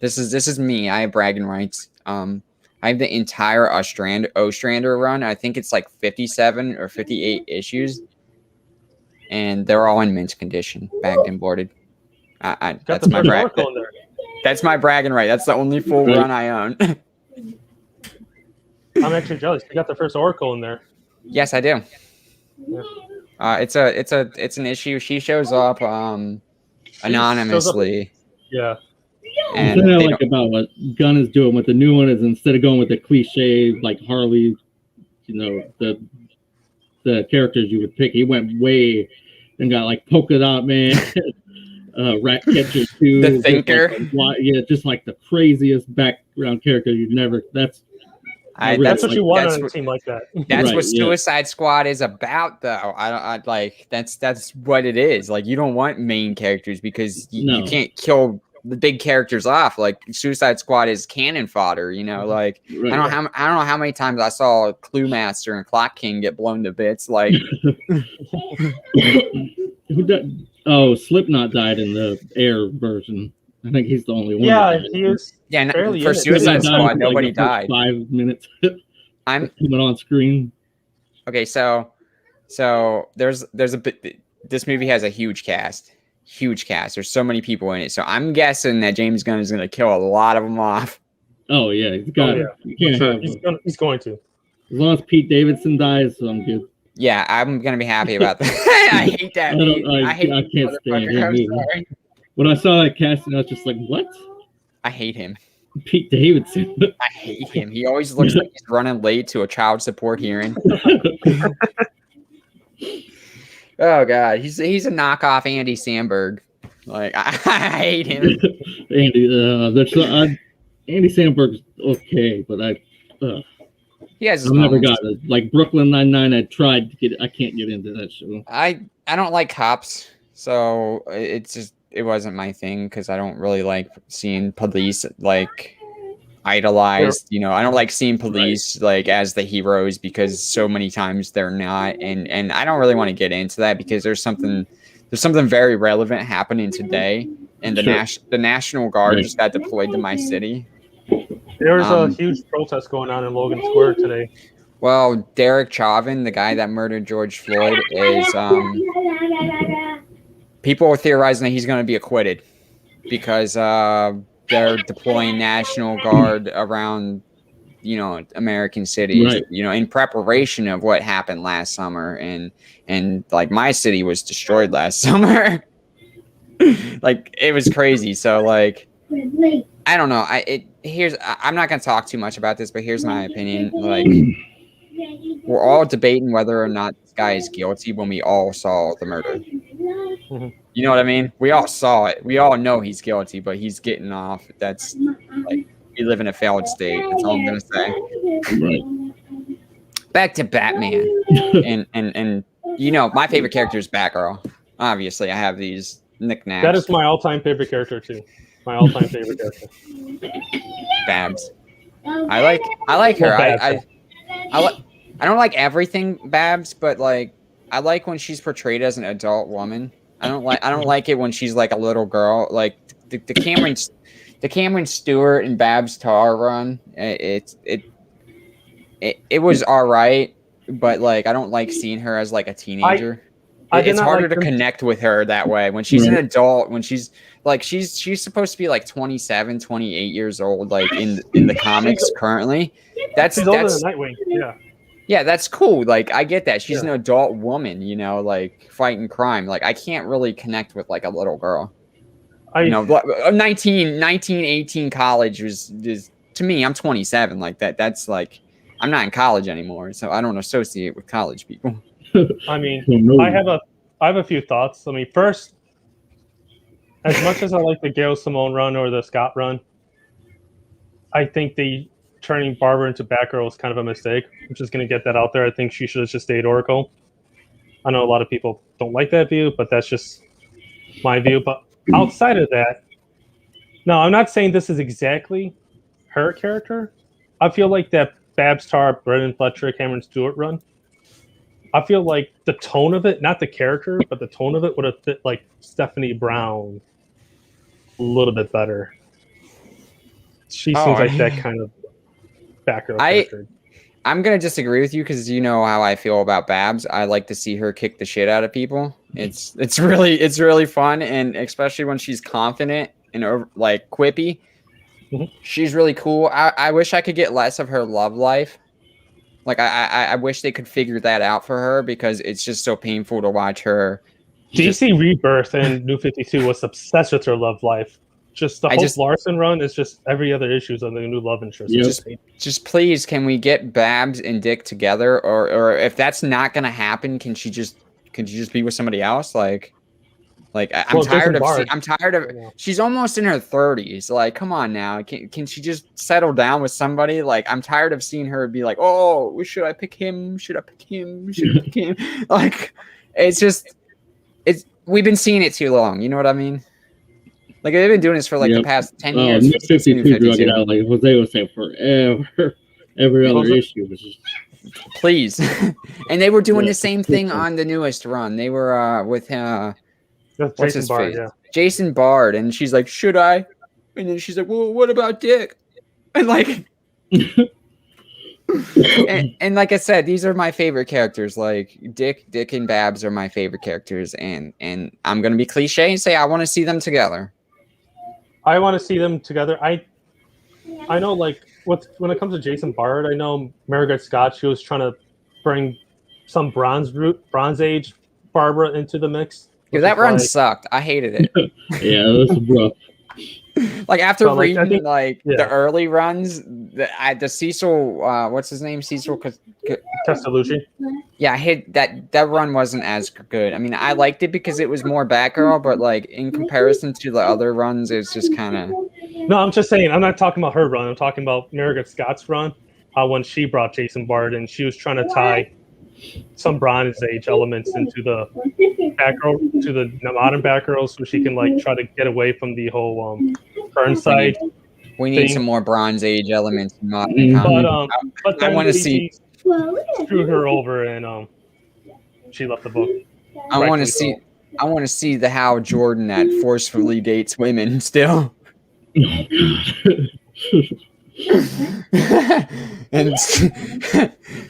this is me. I have bragging rights. I have the entire Ostrander run. I think it's like 57 or 58 issues, and they're all in mint condition, bagged and boarded. That's my brag. That's my bragging right. That's the only full run I own. I'm actually jealous. You got the first Oracle in there. Yes, I do. Yeah. It's an issue. She shows up anonymously. Yeah. And The thing I they like don't- about what Gunn is doing with the new one is instead of going with the cliche like Harley, the characters you would pick, he went way and got like Polka Dot Man, Rat Catcher 2, The Thinker. just like the craziest background character you'd never. That's That's what you want that's on a what- team like that. That's Right, what yeah. Suicide Squad is about, though. I like that's what it is. Like, you don't want main characters because you No. can't kill the big characters off. Like, Suicide Squad is cannon fodder. Like right. I don't know how many times I saw Clue Master and Clock King get blown to bits. Like, Who died? Oh, Slipknot died in the Air version. I think he's the only one. Yeah, that died. he is. yeah, Barely for in it. Suicide Slipknot died Squad, for, nobody the first died. 5 minutes. I'm coming on screen. okay. So there's a bit. This movie has a huge cast. There's so many people in it. So I'm guessing that James Gunn is going to kill a lot of them off. Oh yeah, he's got. yeah. You can't Sure, have. he's going to. As long as Pete Davidson dies, I'm good. Yeah, I'm gonna be happy about that. I hate that. I hate can't stand motherfucker. him I'm either. sorry. When I saw that casting, I was just like, "What? I hate him. Pete Davidson?" I hate him. He always looks like he's running late to a child support hearing. Oh god, he's a knockoff Andy Samberg. Like I hate him. Andy Samberg's okay, but He has his I've never moments. got it. Like Brooklyn Nine-Nine, I tried to get. I can't get into that show. I don't like cops, so it wasn't my thing because I don't really like seeing police like idolized. I don't like seeing police like as the heroes because so many times they're not, and I don't really want to get into that because there's something very relevant happening today, and the National Guard Right. just got deployed to my city. There was a huge protest going on in Logan Square today. Well, Derek Chauvin, the guy that murdered George Floyd, is people are theorizing that he's going to be acquitted because they're deploying National Guard around, American cities, Right. In preparation of what happened last summer, and like my city was destroyed last summer. Like it was crazy. So like, I don't know. I'm not going to talk too much about this, but here's my opinion. Like, we're all debating whether or not this guy is guilty when we all saw the murder. You know what I mean? We all saw it. We all know he's guilty, but he's getting off. That's like, we live in a failed state. That's all I'm gonna say. Right. Back to Batman, and my favorite character is Batgirl. Obviously, I have these nicknames. That is my all-time favorite character too. My all-time favorite character. Babs. I like her. I don't like everything Babs, but like I like when she's portrayed as an adult woman. I don't like it when she's like a little girl. Like the Cameron Stewart and Babs Tarr run. It was all right, but like I don't like seeing her as like a teenager. It's harder to connect with her that way when she's an adult. When she's like she's supposed to be like 27, 28 years old, like in the comics currently. She's older than Nightwing. Yeah, that's cool. Like I get that she's an adult woman, like fighting crime. Like I can't really connect with like a little girl. 19, 18 college is to me. I'm 27. Like that. That's like I'm not in college anymore, so I don't associate with college people. I mean, I have a few thoughts. I mean, first, as much as I like the Gail Simone run or the Scott run, I think the turning Barbara into Batgirl was kind of a mistake. I'm just going to get that out there. I think she should have just stayed Oracle. I know a lot of people don't like that view, but that's just my view. But outside of that, no, I'm not saying this is exactly her character. I feel like that Babs Tarr, Brendan Fletcher, Cameron Stewart run, I feel like the tone of it, not the character, but the tone of it would have fit like Stephanie Brown a little bit better. She seems like that kind of Batgirl character. I'm gonna disagree with you because you know how I feel about Babs. I like to see her kick the shit out of people. It's really fun, and especially when she's confident and like quippy. Mm-hmm. She's really cool. I wish I could get less of her love life. Like I wish they could figure that out for her because it's just so painful to watch her. DC Rebirth and New 52 was obsessed with her love life. Just the Hope Larson run is just every other issues on the new love interest. Yep. Just please, can we get Babs and Dick together, or if that's not gonna happen, can she just be with somebody else? I'm tired of. Yeah. She's almost in her 30s. Like, come on now. Can she just settle down with somebody? Like, I'm tired of seeing her be like, oh, should I pick him? Should I pick him? Should I pick him? Like, we've been seeing it too long. You know what I mean? Like, they've been doing this for like the past 10 years. New 52 drug it out. Like Jose was saying, forever. Every other issue was just. Please. And they were doing the same thing on the newest run. They were with what's Jason his Bard, face? yeah. Jason Bard, and she's like, should I? And then she's like, well, what about Dick? And like, and like I said, these are my favorite characters. Like Dick and Babs are my favorite characters, and I'm gonna be cliche and say I want to see them together. I want to see them together. I know, like, when it comes to Jason Bard, I know Margaret Scott. She was trying to bring some Bronze Age Barbara into the mix. Yeah, that run sucked. I hated it. Yeah, it was rough. Like after reading the early runs, the Cecil, what's his name? Cecil Castellucci. Yeah, I hate that run wasn't as good. I mean, I liked it because it was more Batgirl, but like in comparison to the other runs, it's just kind of. No, I'm just saying. I'm not talking about her run. I'm talking about Margaret Scott's run. When she brought Jason Bard and she was trying to tie some Bronze Age elements into the Batgirl, to the modern Batgirl, so she can like try to get away from the whole Burnside. We need some more Bronze Age elements in modern comedy. But I want to see. Screwed her over, and she left the book. I want to see. I want to see the Hal Jordan that forcefully dates women still. And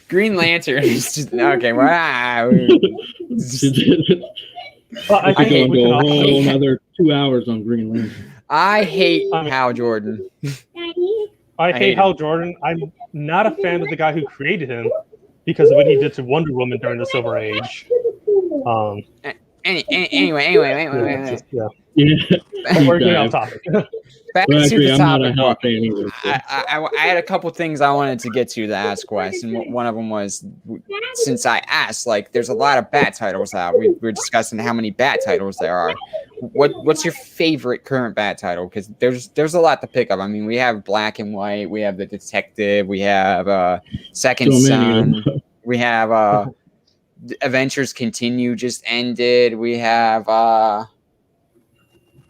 Green Lantern is just okay. Wow. I could go into a whole another 2 hours on Green Lantern. I hate Hal Jordan. I hate Hal Jordan. I'm not a fan of the guy who created him because of what he did to Wonder Woman during the Silver Age. Anyway. We're getting off topic. Back to the topic. I had a couple things I wanted to get to ask Wes, and one of them was, since I asked, like, there's a lot of Bat titles out. We were discussing how many Bat titles there are. What's your favorite current Bat title? Because there's a lot to pick up. I mean, we have Black and White, we have the Detective, we have Second Son, we have Adventures Continue just ended. We have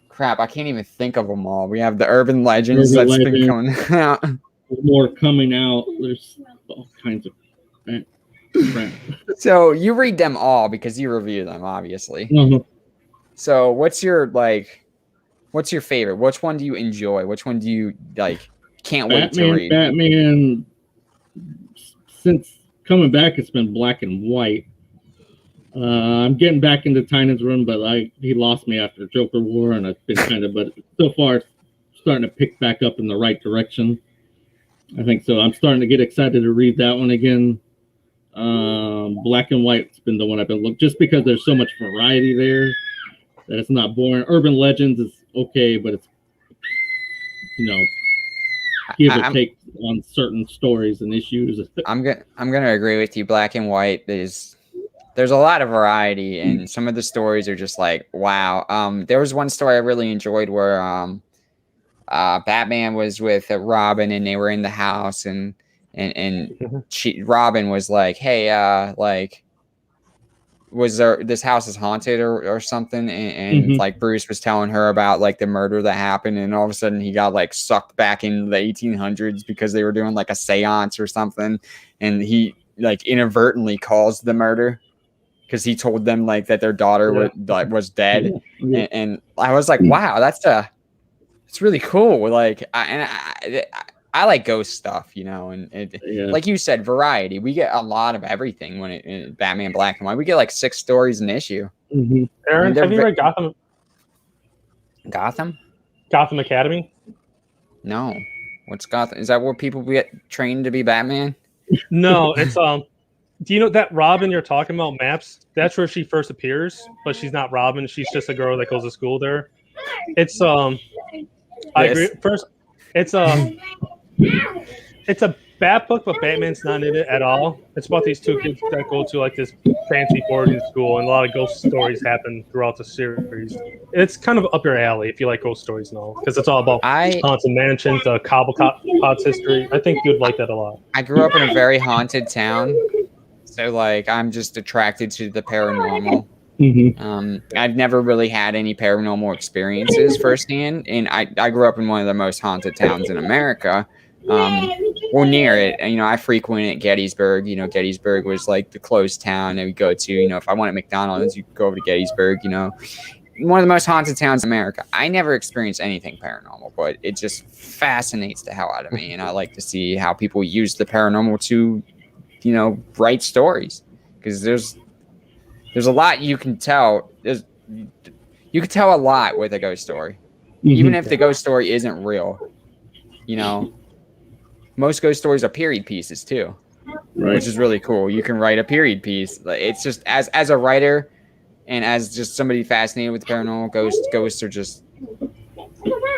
crap, I can't even think of them all. We have the Urban Legends that's been coming out. More coming out. There's all kinds of crap. So you read them all because you review them, obviously. Uh-huh. So what's your favorite? Which one do you enjoy? Which one do you can't wait to read? Batman, since coming back, it's been Black and White. I'm getting back into Tynan's run, but he lost me after Joker War, and I've been but so far it's starting to pick back up in the right direction. I think so. I'm starting to get excited to read that one again. Black and White's been the one I've been looking, just because there's so much variety there that it's not boring. Urban Legends is okay, but it's give or take on certain stories and issues. I'm gonna agree with you. Black and White there's a lot of variety, and some of the stories are just like, wow. There was one story I really enjoyed where Batman was with Robin, and they were in the house, and Robin was like, hey, was there, this house is haunted or something, and like Bruce was telling her about like the murder that happened, and all of a sudden he got like sucked back into the 1800s because they were doing like a seance or something, and he like inadvertently caused the murder because he told them like that their daughter was dead. And I was like, wow, it's really cool. Like, I like ghost stuff, and like you said, variety. We get a lot of everything when in Batman Black and White. We get like 6 stories an issue. Erin, have you read Gotham? Gotham Academy? No. What's Gotham? Is that where people get trained to be Batman? No, it's do you know that Robin you're talking about, Maps? That's where she first appears, but she's not Robin. She's just a girl that goes to school there. It's I agree. First, it's a bad book, but Batman's not in it at all. It's about these two kids that go to like this fancy boarding school, and a lot of ghost stories happen throughout the series. It's kind of up your alley if you like ghost stories and all, because it's all about haunted mansions, Cobblepot's history. I think you'd like that a lot. I grew up in a very haunted town, so like I'm just attracted to the paranormal. I've never really had any paranormal experiences firsthand, and I grew up in one of the most haunted towns in America. Well, near it. And, I frequented Gettysburg. Gettysburg was like the closed town that we go to. If I wanted McDonald's, you go over to Gettysburg. One of the most haunted towns in America. I never experienced anything paranormal, but it just fascinates the hell out of me, and I like to see how people use the paranormal to, write stories, because there's a lot you can tell. You can tell a lot with a ghost story, even if the ghost story isn't real. Most ghost stories are period pieces too, which is really cool. You can write a period piece. It's just as a writer and as just somebody fascinated with paranormal, ghosts are just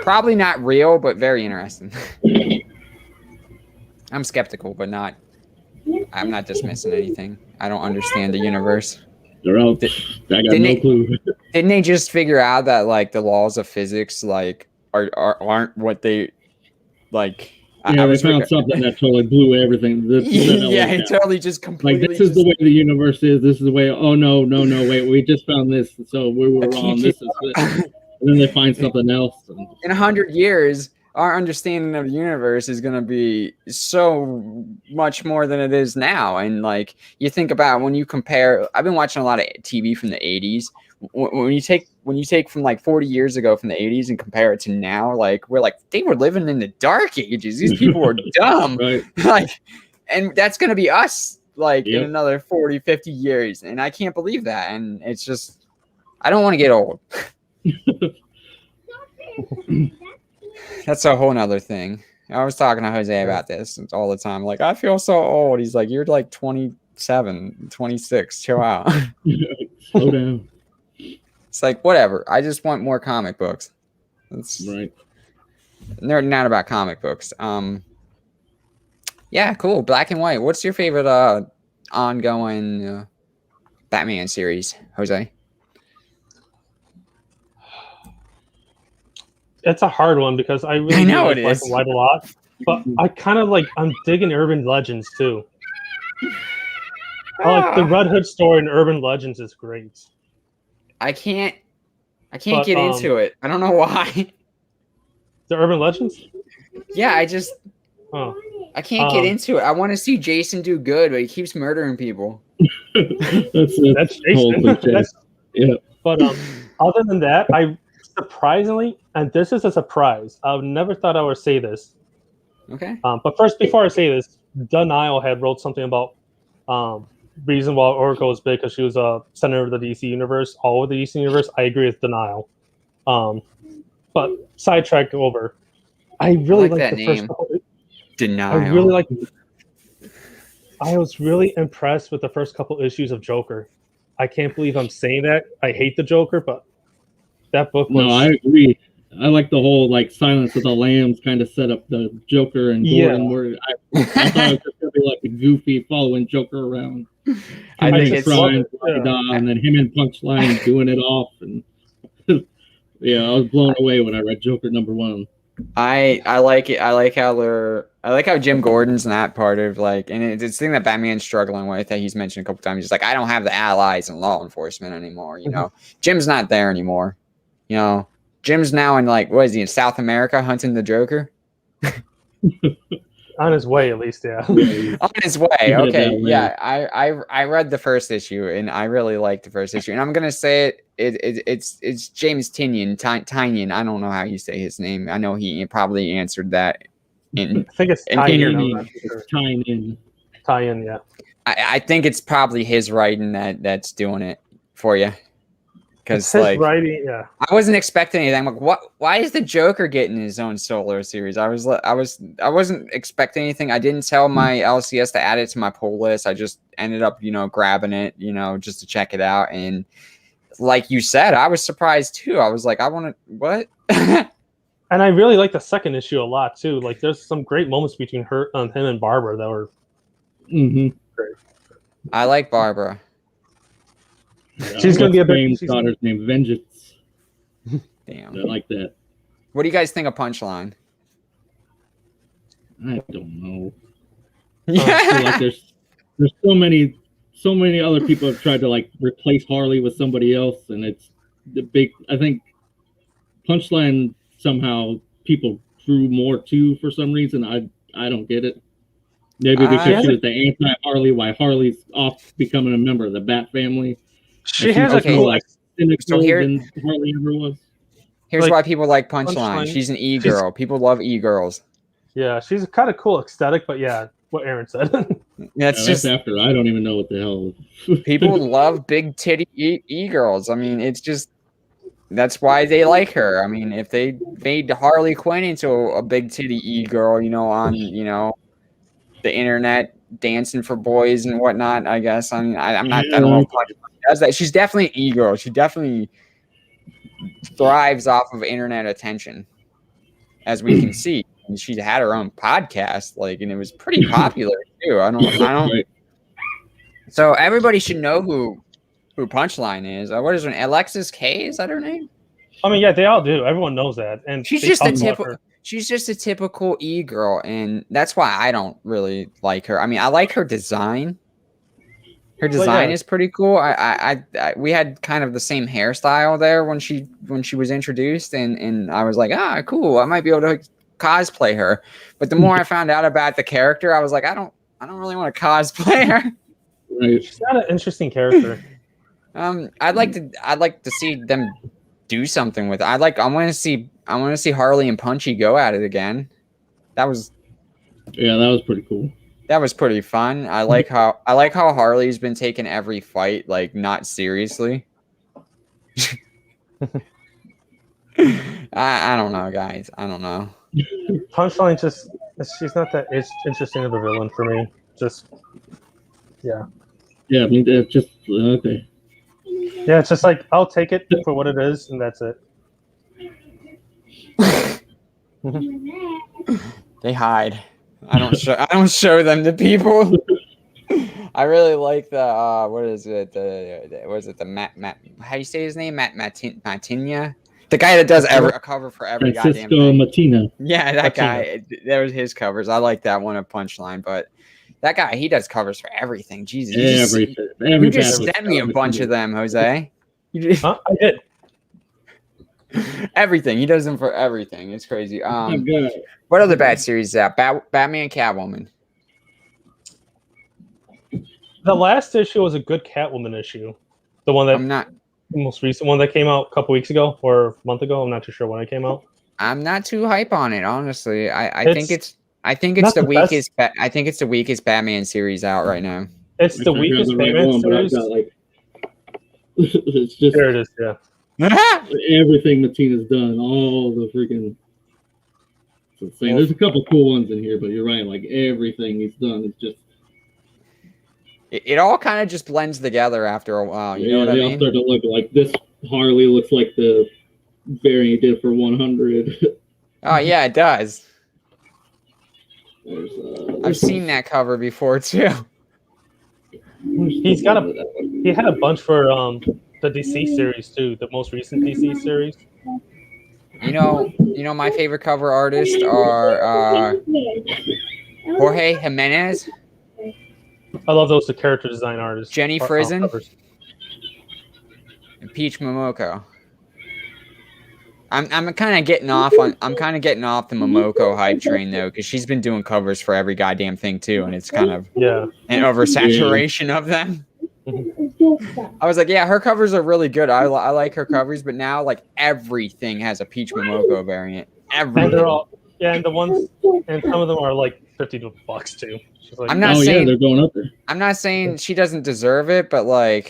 probably not real, but very interesting. I'm skeptical, but I'm not dismissing anything. I don't understand the universe. They're out. I got no clue. Didn't they just figure out that like the laws of physics aren't what they like? Yeah, they found something that totally blew everything. It totally just completely. Like, this is the way the universe is. This is the way. Oh no, wait, we just found this, so we were wrong. This is this. And then they find something else. In 100 years, our understanding of the universe is going to be so much more than it is now. And like you think about when you compare, I've been watching a lot of TV from the 80s. When you take from like 40 years ago from the 80s and compare it to now, like we're like they were living in the dark ages. These people were dumb. Right. Like, and that's going to be us like in another 40, 50 years. And I can't believe that. And it's just, I don't want to get old. That's a whole nother thing. I was talking to Jose about this all the time. Like, I feel so old. He's like, you're like 27, 26. Chill out. Slow down. It's like, whatever. I just want more comic books. That's right. They're not about comic books. Yeah, cool. Black and white. What's your favorite ongoing Batman series, Jose? It's a hard one because I really like Black and White a lot, but I kind of I'm digging urban legends too. I like the Red Hood story in Urban Legends is great. I can't get into it. I don't know why. The Urban Legends? Yeah, I can't get into it. I want to see Jason do good, but he keeps murdering people. That's Jason. Yeah. But other than that, I surprisingly, and this is a surprise, I never thought I would say this. Okay. But first, before I say this, Denial had wrote something about reason why Oracle is big because she was a center of the DC universe, all of the DC universe. I agree with Denial. But sidetrack over. I really like the name. First couple. Denial. I really like. I was really impressed with the first couple issues of Joker. I can't believe I'm saying that. I hate the Joker, but that book was... No, I agree. I like the whole Silence of the Lambs kind of set up the Joker and Gordon. Where I thought it was just gonna be like a goofy following Joker around. I think it's and then him and Punchline doing it off, and yeah, I was blown away when I read Joker #1. I like it. I like how Jim Gordon's not part of and it's the thing that Batman's struggling with that he's mentioned a couple times. He's like, I don't have the allies in law enforcement anymore. Jim's not there anymore. Jim's now in what is he in South America hunting the Joker? On his way, at least, yeah. On his way, okay, yeah. I read the first issue and I really liked the first issue, and I'm gonna say it's James Tynion. I don't know how you say his name. I know he probably answered that. I think it's Tynion. Tynion, yeah. I think it's probably his writing that's doing it for you. Because writing, yeah, I wasn't expecting anything. I'm like, why is the Joker getting his own solo series? I wasn't expecting anything. I didn't tell my LCS to add it to my pull list. I just ended up, grabbing it, just to check it out. And like you said, I was surprised too. I was like, I want to what? And I really like the second issue a lot too. Like, there's some great moments between him and Barbara that were Mm-hmm. great. I like Barbara. She's gonna be a big. James' daughter's name Vengeance. Damn. I like that. What do you guys think of Punchline? I don't know. I Yeah. feel like there's so many other people have tried to like replace Harley with somebody else, and it's the big. I think Punchline somehow people drew more to for some reason. I don't get it. Maybe because she was the anti-Harley, why Harley's off becoming a member of the Bat family. She has okay, a cool. Like cynical so here- than Harley ever was. Here's Like, why people like Punchline. Punchline, She's an e-girl. People love e-girls. Yeah, she's kind of cool aesthetic, but yeah, what Erin said. That's just After I don't even know what the hell. people love big titty e-girls. I mean, it's just that's why they like her. I mean, if they made Harley Quinn into a big titty e-girl, on the internet dancing for boys and whatnot, I guess. I mean, I'm not. I don't know if Punchline does that. She's definitely an e-girl. She definitely thrives off of internet attention, as we can see. And she had her own podcast, and it was pretty popular too. I don't. Right. So everybody should know who Punchline is. What is her name? Alexis K? Is that her name? I mean, yeah, they all do. Everyone knows that, and She's just a typical e-girl, and that's why I don't really like her. I mean, I like her design. Her design is pretty cool. We had kind of the same hairstyle there when she was introduced, and I was like, cool. I might be able to cosplay her. But the more I found out about the character, I was like, I don't really want to cosplay her. Right. She's got an interesting character. I'd like to see them do something with it. I want to see Harley and Punchy go at it again. That was pretty cool. That was pretty fun. I like how Harley's been taking every fight not seriously. I don't know, guys. I don't know. Punchline she's not that interesting of a villain for me. Yeah, I mean, it's just okay. Yeah, it's just like I'll take it for what it is, and that's it. They hide. I don't show them to people. I really like the what is it? The Matt? How do you say his name? Matinia? The guy that does a cover for every goddamn thing. Matina. Yeah, that guy. There was his covers. I like that one of Punchline, but that guy, he does covers for everything. Jesus, you just sent me a bunch of them, Jose. I did. Everything. He does them for everything. It's crazy. What other bad series is that? Batman, Catwoman. The last issue was a good Catwoman issue. The one that the most recent one that came out a couple weeks ago or a month ago. I'm not too sure when it came out. I'm not too hype on it, honestly. I think it's the weakest. I think it's the weakest Batman series out right now. It's the weakest Batman series. It's just there. It is. Yeah. Everything Matina's done, all the freaking. It's insane. There's a couple cool ones in here, but you're right. Like everything he's done is just. It all kind of just blends together after a while. You know what I mean? They all start to look like this. Harley looks like the variant he did for 100. Oh yeah, it does. I've seen that cover before too. He had a bunch for the DC series too, the most recent DC series. You know my favorite cover artists are Jorge Jimenez. I love the character design artists. Jenny Frizen and Peach Momoko. I'm kind of getting off the Momoko hype train though, because she's been doing covers for every goddamn thing too, and it's kind of an oversaturation of them. I was like, yeah, her covers are really good. I like her covers, but now everything has a Peach Momoko variant. Everything. And they're all and some of them are like $50 too. Like, I'm not saying they're going up there. I'm not saying she doesn't deserve it, but why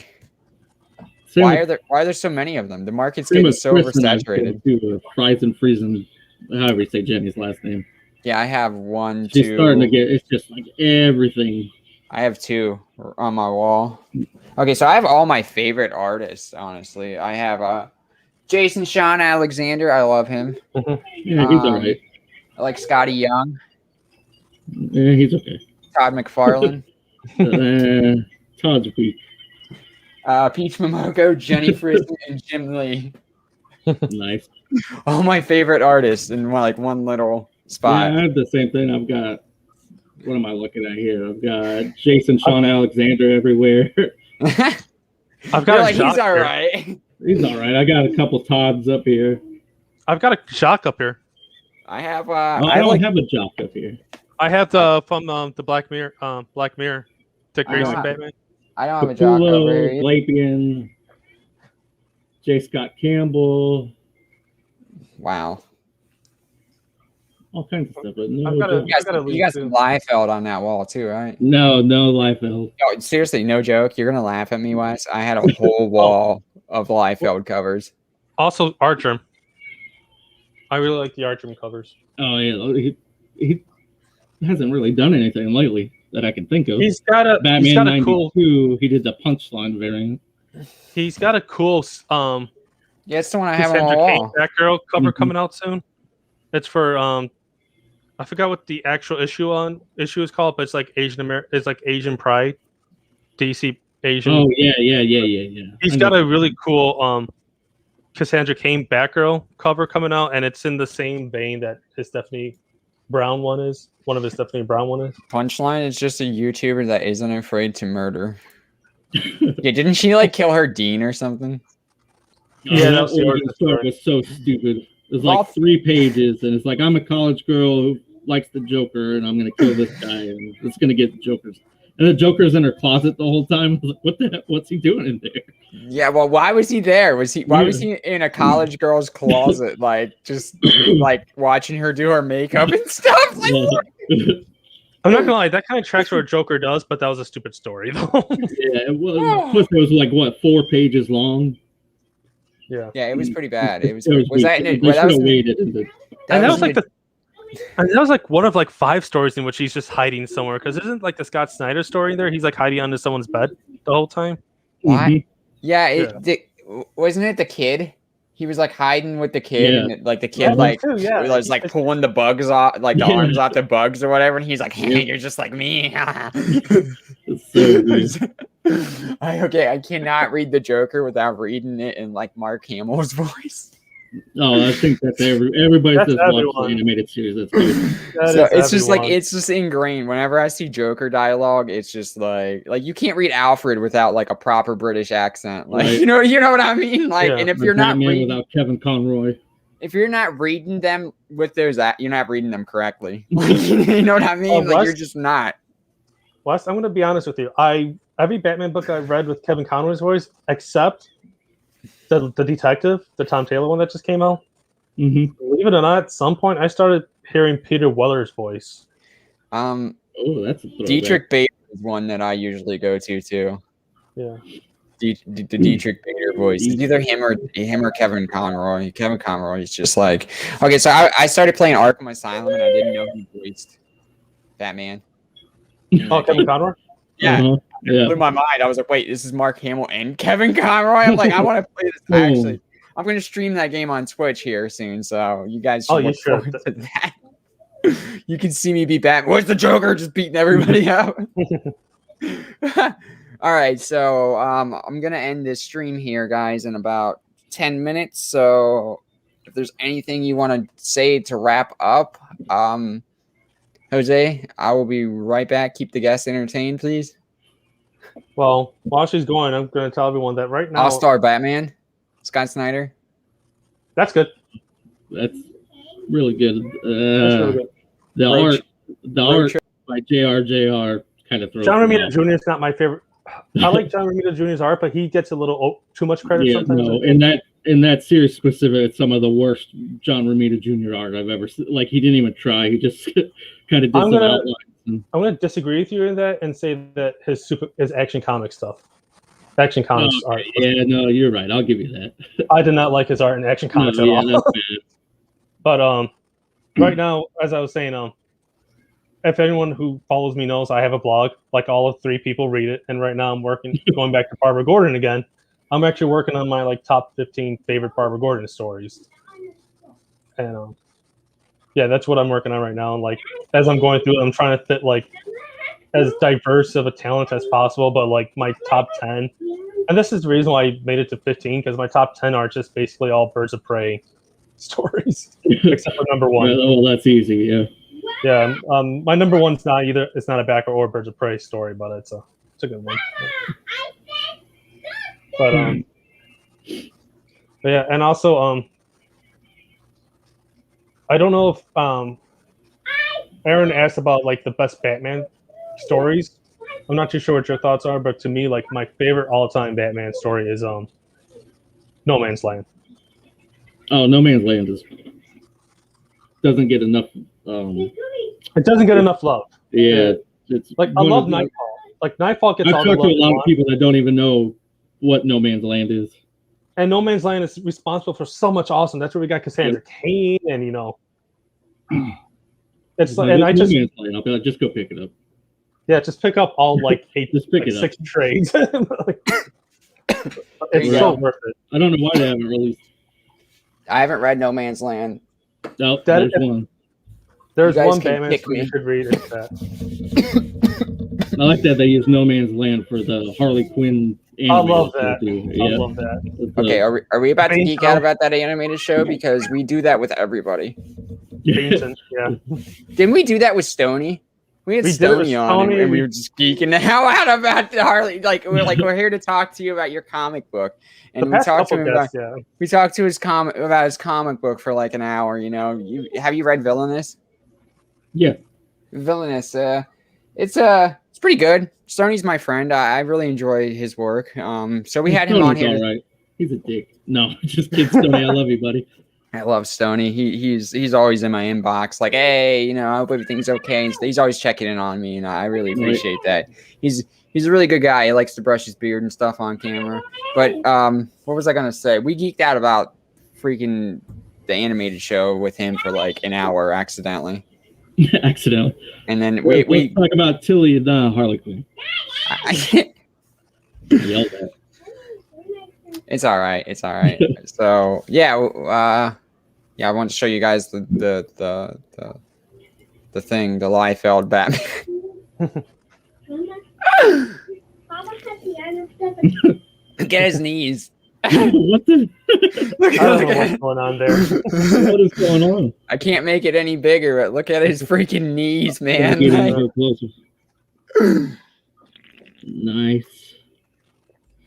are there so many of them? The market's getting so oversaturated. Friesen, however you say Jenny's last name. Yeah, I have one, She's two. starting to get. It's just like everything. I have two on my wall. Okay, so I have all my favorite artists. Honestly, I have Jason Sean Alexander, I love him. Yeah, he's all right. I like Scotty Young, Yeah, he's okay. Todd McFarlane, Todd's weak. Peach Momoko, Jenny Frisbee, and Jim Lee. Nice. All my favorite artists in one little spot. Yeah, I have the same thing. I've got. What am I looking at here? I've got Jason Sean Alexander everywhere. I've got he's all right. He's all right. I got a couple Todds up here. I've got a Jock up here. I have. I don't have a Jock up here. I have the from the Black Mirror, Dick Grayson Batman. I don't have a Jock over here. Glapian, J. Scott Campbell. Wow. All kinds of stuff. But no, You got some Liefeld on that wall too, right? no Liefeld. No, seriously, no joke. You're gonna laugh at me, Wes. I had a whole wall of Liefeld covers. Also, Artgerm. I really like the Artgerm covers. Oh yeah, he hasn't really done anything lately that I can think of. He's got a Batman a cool. He did the Punchline variant. He's got a cool. Yeah, it's the one I have on Cassandra my Cain wall. Batgirl cover Mhm. coming out soon. It's for I forgot what the actual issue is called, but it's like It's like Asian Pride, DC Asian. Oh yeah. He's got a really cool Cassandra Cain Batgirl cover coming out, and it's in the same vein that his Stephanie Brown one is. One of his Stephanie Brown one is. Punchline is just a YouTuber that isn't afraid to murder. Yeah, didn't she like kill her dean or something? Yeah, that that's the origin origin story story. was so stupid. It was like 3 pages, and it's like, I'm a college girl who likes the Joker, and I'm gonna kill this guy, and it's gonna get the Joker's. And the Joker's in her closet the whole time. I was like, what the heck? What's he doing in there? Yeah, well, why was he there? Why was he in a college girl's closet, just watching her do her makeup and stuff? Like, Yeah, I'm not gonna lie, that kind of tracks what Joker does, but that was a stupid story though. it was. Plus, it was like what, 4 pages long. Yeah, it was pretty bad. It was. It Was that? weak. In it, They that was, should have waited. And and that was in like one of like 5 stories in which he's just hiding somewhere. Because isn't like the Scott Snyder story in there? He's like hiding under someone's bed the whole time. What? Yeah, wasn't it the kid? He was like hiding with the kid, Yeah. and the kid was like pulling the bugs off, the Yeah. arms off the bugs or whatever, and he's like, "Hey, Yeah. you're just like me." It's so good. I cannot read the Joker without reading it in like Mark Hamill's voice. Oh, I think that's everybody That's says watch the everyone. animated series. That's good. So it's just like it's just ingrained. Whenever I see Joker dialogue, it's just like you can't read Alfred without like a proper British accent. Like Right. you know what I mean? Like, Yeah. and if The you're not Batman reading, without Kevin Conroy. if you're not reading them with those, you're not reading them correctly. Like, you know what I mean? Like Wes- you're just not. Wes, I'm gonna be honest with you. Every Batman book I've read with Kevin Conroy's voice, except the detective, the Tom Taylor one that just came out. Mm-hmm. Believe it or not, at some point I started hearing Peter Weller's voice. Oh, that's a throwback. Dietrich Bader is one that I usually go to too. Yeah. The Dietrich Bader voice. It's either him or Kevin Conroy. Kevin Conroy is just like okay. So I started playing Arkham Asylum and I didn't know he voiced Batman. Oh, Kevin Conroy? Yeah. Uh-huh. It Yeah. blew my mind. I was like, wait, this is Mark Hamill and Kevin Conroy. I'm like, I want to play this. Actually, I'm going to stream that game on Twitch here soon, so you guys should look forward to that. You can see me beat Batman. Where's the Joker? Just beating everybody out. All right, so I'm gonna end this stream here, guys, in about 10 minutes. So if there's anything you want to say to wrap up, Jose, I will be right back. Keep the guests entertained, please. Well, while she's going, I'm going to tell everyone that right now. All-Star Batman, Scott Snyder. That's good. That's really good. That's really good. The art by JR kind of throws. John me Romita off. Jr. is not my favorite. I like John Romita Jr.'s art, but he gets a little too much credit Yeah, sometimes. no, in that series specific, it's some of the worst John Romita Jr. art I've ever seen. Like, he didn't even try. He just kind of did some outlines. I'm going to disagree with you in that and say that his Action Comic stuff, Action Comics art. Yeah, no, you're right. I'll give you that. I did not like his art in Action Comics at all. That's bad. But right now, as I was saying, if anyone who follows me knows, I have a blog. Like all of 3 people read it, and right now I'm going back to Barbara Gordon again. I'm actually working on my like top 15 favorite Barbara Gordon stories, and yeah, that's what I'm working on right now. And like as I'm going through it, I'm trying to fit like as diverse of a talent as possible, but like my top 10. And this is the reason why I made it to 15, because my top 10 are just basically all Birds of Prey stories, except for number 1. Oh, that's easy. Yeah. Yeah, my number 1's not either. It's not a Batgirl or Birds of Prey story, but it's a good one. But yeah, and also I don't know if Erin asked about like the best Batman stories. I'm not too sure what your thoughts are, but to me, like my favorite all-time Batman story is No Man's Land. Oh, No Man's Land doesn't get enough. It doesn't get enough love. Yeah, it's like I love Nightfall. Like Nightfall gets I've all the talked love. to a lot of people that don't even know what No Man's Land is. And No Man's Land is responsible for so much awesome. That's where we got Cassandra Cain, and it's like, and I just No Man's Land, I'll be like, just go pick it up. Yeah, just pick up all like 8, just pick like it 6 up. trades. It's so worth it. I don't know why they haven't released. I haven't read No Man's Land. No, there's one. There's You guys one can Batman pick story me. you should read. It's that. I like that they use No Man's Land for the Harley Quinn. I love that. Yeah. I love that. Okay, are we about to Paint geek out out. about that animated show? Because we do that with everybody. Vincent, yeah. Didn't we do that with Stoney? We had We did it with Stoney on, Stoney, and we we- were just geeking the hell out about Harley. Like we're here to talk to you about your comic book, and The we past talked to couple him about guests, yeah. we talked to his comic book for like an hour. Have you read Villainous? Yeah. Villainous. It's pretty good. Stoney's my friend. I really enjoy his work. So we had him on here. All right. He's a dick. No, just kidding, Stoney. I love you, buddy. I love Stoney. He's always in my inbox, like, hey, I hope everything's okay. And he's always checking in on me, and I really appreciate that. He's a really good guy. He likes to brush his beard and stuff on camera. But what was I gonna say? We geeked out about freaking the animated show with him for like an hour accidentally. Accidentally. And then Let's we talk about Tilly and Harley Quinn. Yelled at. It's all right. It's all right. So yeah, I want to show you guys the thing, the Liefeld Batman. Look at his knees. What the? Look I don't know at what's going on there. What is going on? I can't make it any bigger, but look at his freaking knees, man. Get in Like- a little closer. Nice.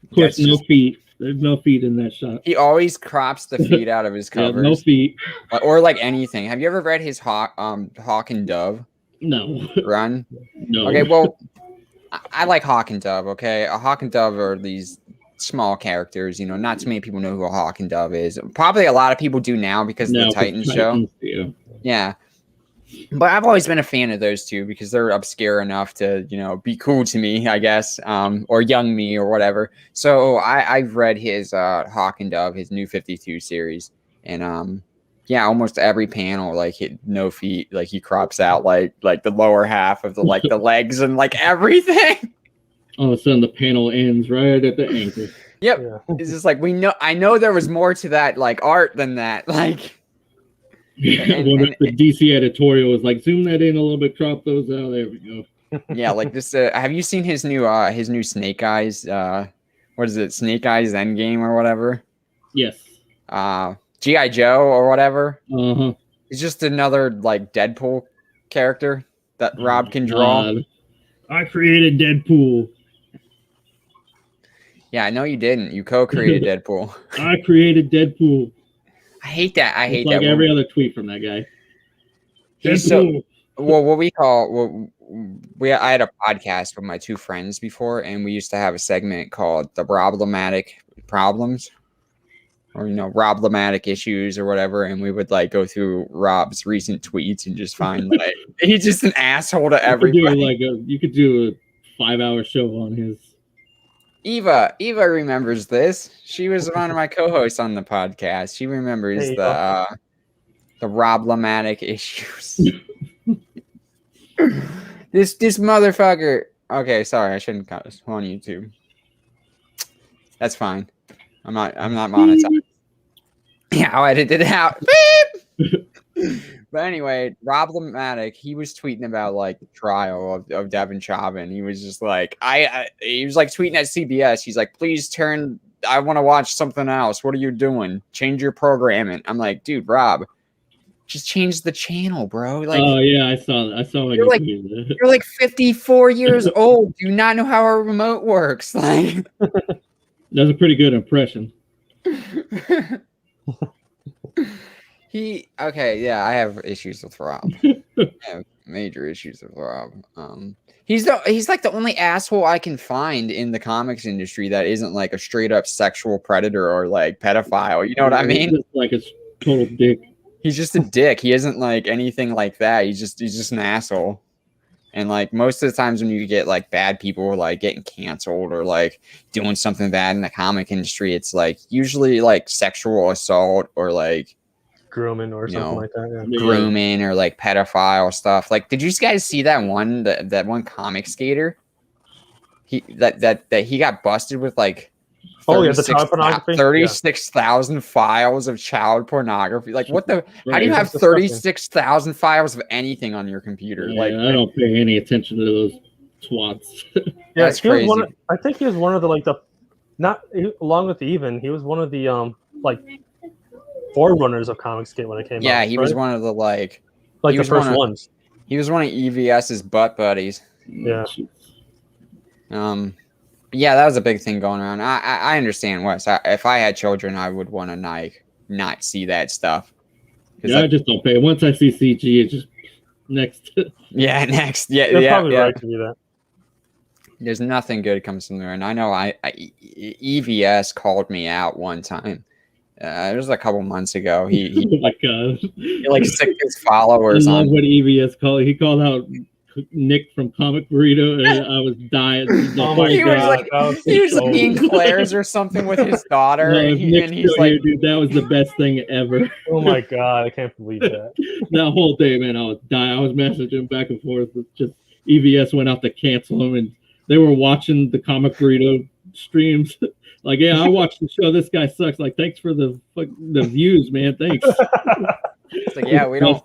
Of course, That's no just- feet. There's no feet in that shot. he always crops the feet out of his Yeah, covers, no feet. or like anything. Have you ever read his Hawk and Dove No. run? No. Okay, well, I like Hawk and Dove. Okay, a Hawk and Dove are these small characters. Not too many people know who a Hawk and Dove is. Probably a lot of people do now because of the Titans show. Yeah. Yeah. But I've always been a fan of those two because they're obscure enough to, be cool to me, I guess, or young me or whatever. So I've read his Hawk and Dove, his New 52 series. And almost every panel, like no feet, like he crops out like the lower half of the the legs and like everything. All of a sudden, the panel ends right at the ankle. Yep. Yeah. It's just like I know there was more to that like art than that. Like What if the DC editorial was like, zoom that in a little bit, crop those out. There we go. yeah, like this. Have you seen his new Snake Eyes? What is it? Snake Eyes Endgame or whatever? Yes. G.I. Joe or whatever. Uh-huh. It's just another like Deadpool character that Rob can draw. God. I created Deadpool. Yeah, I know you didn't. You co-created Deadpool. I created Deadpool. I hate that. I hate It's like that. every other tweet from that guy. He's so what we call I had a podcast with my two friends before, and we used to have a segment called the problematic problems, or problematic issues or whatever, and we would like go through Rob's recent tweets and just find like he's just an asshole to everybody. You could do a 5-hour show on his. Eva remembers this. She was one of my co-hosts on the podcast. She remembers the problematic issues. This motherfucker. Okay, sorry, I shouldn't cut this on YouTube. That's fine. I'm not monetized. Yeah, I'll edit it out. Beep! But anyway, Rob-O-Matic, he was tweeting about like the trial of Devin Chauvin. He was just like, he was like tweeting at CBS. He's like, please turn. I want to watch something else. What are you doing? Change your programming. I'm like, dude, Rob, just change the channel, bro. Like, oh yeah, I saw that. I saw what you're like 54 years old. Do you not know how a remote works? Like, that's a pretty good impression. I have issues with Rob. I have major issues with Rob. He's like the only asshole I can find in the comics industry that isn't like a straight up sexual predator or like pedophile. You know what I mean? He's just like a total dick. He's just a dick. He isn't like anything like that. He's just an asshole. And like most of the times when you get like bad people like getting canceled or like doing something bad in the comic industry, it's like usually like sexual assault or like grooming or something like that. Yeah. Grooming or like pedophile stuff. Like, did you guys see that one that one comic skater? He got busted with like the child pornography. 36,000 files of child pornography. Like, what the? Right. How do you have 36,000 files of anything on your computer? Yeah, like, I don't pay any attention to those twats. Yeah, that's crazy. I think he was one of the along with Even, he was one of the forerunners of Comicsgate when it came out. Yeah, he was one of the like the first ones. He was one of EVS's butt buddies. Yeah. Yeah, that was a big thing going around. I understand Wes. If I had children, I would want to not see that stuff. Yeah, I just don't pay. Once I see CG, it's just next. Yeah, next. Yeah, You're probably right to do that. There's nothing good comes from there, and I know EVS called me out one time. It was a couple months ago. He oh my god! He like sicked his followers I love on. what EVS called. He called out Nick from Comic Burrito, and I was dying. Oh my god! He was like eating Claire's or something with his daughter, and he's like, dude, that was the best thing ever. Oh my god! I can't believe that. That whole day, man, I was dying. I was messaging back and forth. It's just EVS went out to cancel him, and they were watching the Comic Burrito streams. Like, yeah, I watched the show. This guy sucks. Like, thanks for the views, man. Thanks. It's like, yeah, we don't.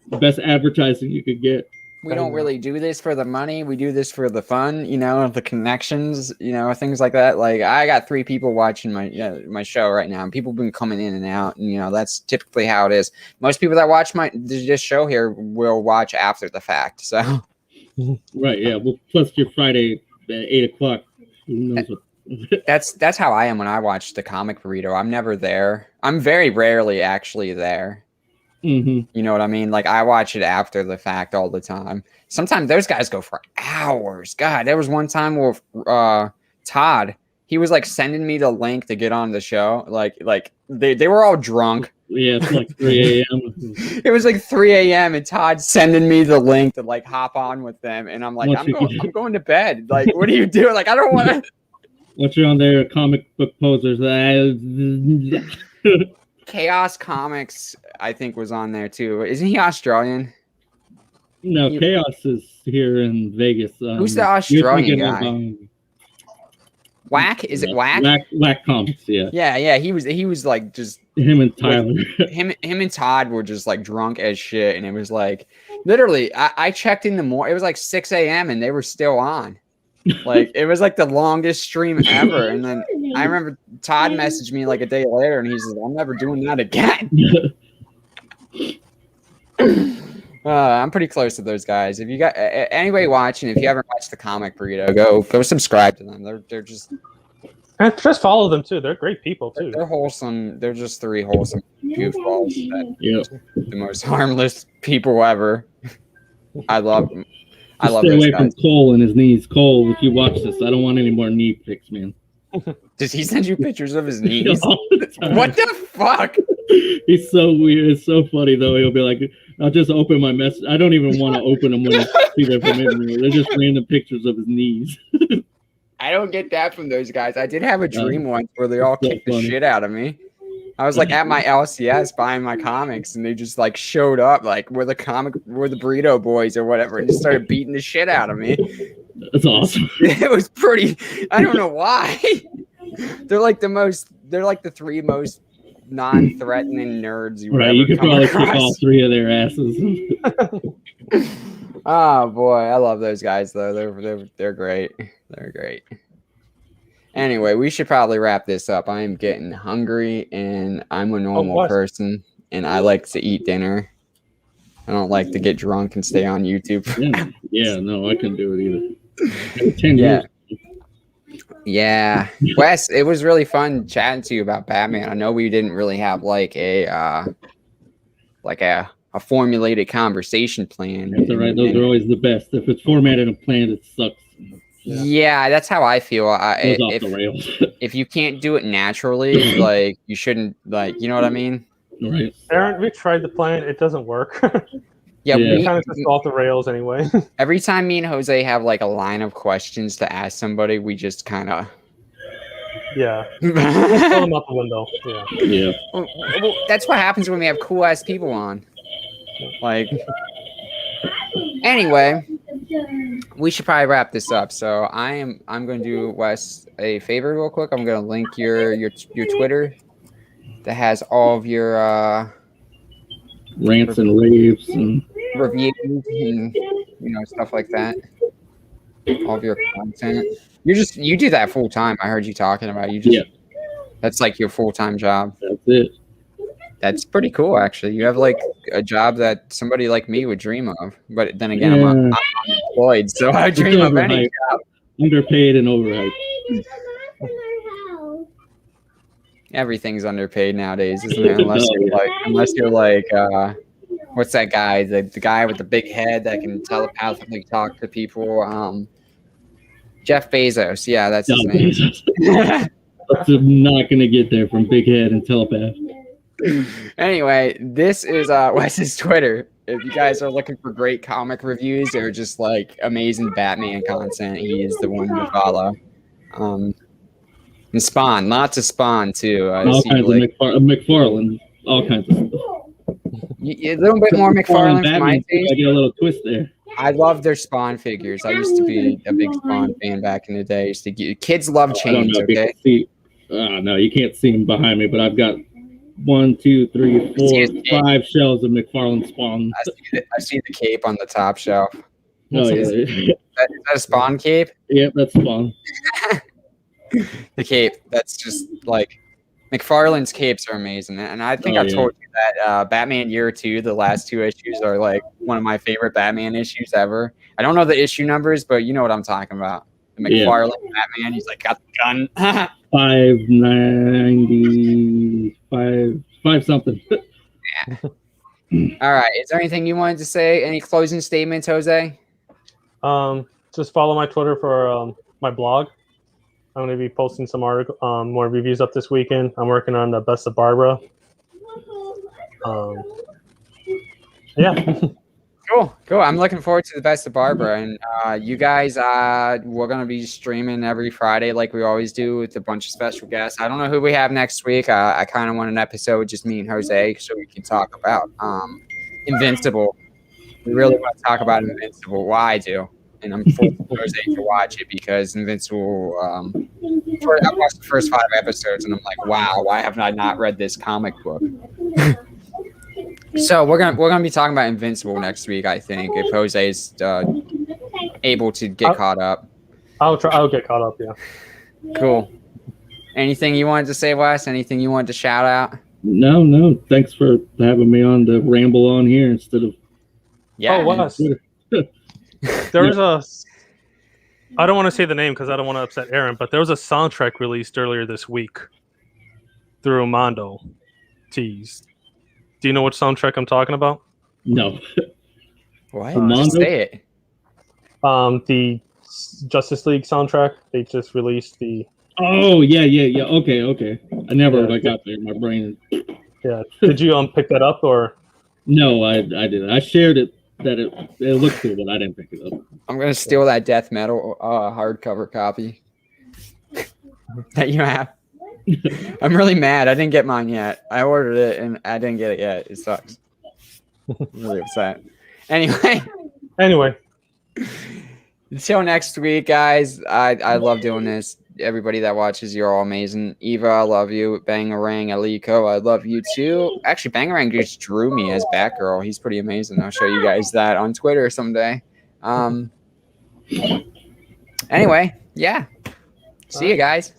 Best advertising you could get. We don't really do this for the money. We do this for the fun, the connections, things like that. Like, I got 3 people watching my show right now, and people have been coming in and out, and that's typically how it is. Most people that watch this show here will watch after the fact. So, right, yeah. Well, plus your Friday at 8:00. Who knows what? That's how I am when I watch the Comic Burrito. I'm never there. I'm very rarely actually there. Mm-hmm. You know what I mean? Like, I watch it after the fact all the time. Sometimes those guys go for hours. God, there was one time with Todd. He was like sending me the link to get on the show. Like they were all drunk. Yeah, it's like 3 a.m. It was like 3 a.m. and Todd sending me the link to like hop on with them. And I'm like, I'm going to bed. Like, what are you doing? Like, I don't want to. Once you're on there, comic book posers. Chaos Comics, I think, was on there too. Isn't he Australian? No, Chaos is here in Vegas. Who's the Australian guy? Whack? Is it Whack? Whack Comics, yeah. Yeah. He was like just him and Tyler. him and Todd were just like drunk as shit, and it was like literally. I checked in the morning. It was like 6 a.m. and they were still on. Like, it was like the longest stream ever. And then I remember Todd messaged me like a day later, and he's like, I'm never doing that again. I'm pretty close to those guys. If you got anybody watching, if you haven't watched the Comic Burrito, go subscribe to them. They're just and just follow them too. They're great people too. They're wholesome. They're just 3 wholesome goofballs. The most harmless people ever. I love them. Stay away from Cole and his knees. Cole, if you watch this, I don't want any more knee pics, man. Does he send you pictures of his knees? What the fuck? He's so weird. It's so funny, though. He'll be like, I'll just open my message. I don't even want to open them when I see them from anywhere. They're just random pictures of his knees. I don't get that from those guys. I did have a dream once where they all kicked the shit out of me. I was like at my LCS buying my comics, and they just like showed up like we're the Burrito Boys or whatever, and just started beating the shit out of me. That's awesome. It was pretty. I don't know why. They're like the most they're like the three most non-threatening nerds you Right, ever you could come probably kick across. all three of their asses. Oh boy, I love those guys though. They're great. They're great. Anyway, we should probably wrap this up. I am getting hungry, and I'm a normal what? person, and I like to eat dinner. I don't like to get drunk and stay on YouTube. Yeah, no, I couldn't do it either. 10 Yeah. years. Yeah, Wes, it was really fun chatting to you about Batman. I know we didn't really have like a formulated conversation plan. That's all right. Those are always the best. If it's formatted and planned, it sucks. Yeah, that's how I feel. Goes off the rails. If you can't do it naturally, like you shouldn't, like, you know what I mean? Right. Aaron, we tried the plan. It doesn't work. Yeah, Yeah. It kind of just off the rails anyway. every time me and Jose have like a line of questions to ask somebody, we just kind of. Yeah. Throw them out the window. Yeah. Yeah. Well, that's what happens when we have cool ass people on. Like, anyway, we should probably wrap this up. So I'm going to do Wes a favor real quick. I'm going to link your Twitter that has all of your Rants and raves and reviews and stuff like that. All of your content. You do that full time. I heard you talking about that's like your full time job. that's it. That's pretty cool, actually. You have like a job that somebody like me would dream of. But then again, I'm unemployed, so I dream of any job. Underpaid and overhyped. Everything's underpaid nowadays, isn't it? Unless you're like what's that guy? The guy with the big head that can telepathically talk to people. Jeff Bezos. Yeah, that's his name. I'm not gonna get there from big head and telepath. Anyway, this is Wes's Twitter. If you guys are looking for great comic reviews or just like amazing Batman content, he is the one to follow. And Spawn, lots of Spawn too. All kinds of McFarlane, all kinds of stuff. A little bit more McFarlane for my taste. I get a little twist there. I love their Spawn figures. I used to be a big Spawn fan back in the day. Kids love chains, okay? No, you can't see them behind me, but I've got 1, 2, 3, 4, 5 shelves of McFarlane Spawn. I see the cape on the top shelf. Oh, yeah. Is that a Spawn cape? Yep, that's Spawn. The cape. That's just like McFarlane's capes are amazing, and I think I've told you that Batman Year 2, the last 2 issues, are like one of my favorite Batman issues ever. I don't know the issue numbers, but you know what I'm talking about. The McFarlane Batman, he's like got the gun. 590, 5 something. Yeah. All right. Is there anything you wanted to say? Any closing statements, Jose? Just follow my Twitter for my blog. I'm going to be posting some more reviews up this weekend. I'm working on the Best of Barbara. Yeah. Cool. I'm looking forward to the Best of Barbara, and you guys, we're going to be streaming every Friday like we always do with a bunch of special guests. I don't know who we have next week. I kind of want an episode with just me and Jose so we can talk about Invincible. We really want to talk about Invincible. Well, I do. And I'm forcing Jose to watch it because Invincible. I watched the first 5 episodes, and I'm like, wow, why have I not read this comic book? So we're gonna be talking about Invincible next week, I think, if Jose is able to get caught up. I'll get caught up. Yeah. Cool. Anything you wanted to say, Wes? Anything you wanted to shout out? No. Thanks for having me on to ramble on here instead of. Yeah. Oh, Wes. There's I don't want to say the name because I don't want to upset Erin, but there was a soundtrack released earlier this week through Mondo Teased. Do you know what soundtrack I'm talking about? No. What? Mondo? Just say it. The Justice League soundtrack. They just released the. Oh yeah. Okay. I never got there. My brain. Yeah. Did you pick that up or? No, I didn't. I shared it. That it looked cool, but I didn't pick it up. I'm gonna steal that death metal hardcover copy that you have. I'm really mad. I didn't get mine yet. I ordered it and I didn't get it yet. It sucks. I'm really upset. Anyway. Until next week, guys. I love doing this. everybody that watches, you're all amazing. Eva, I love you. Bangarang, Aliko, I love you too. Actually, Bangarang just drew me as Batgirl. He's pretty amazing. I'll show you guys that on Twitter someday. Anyway, yeah. See you guys.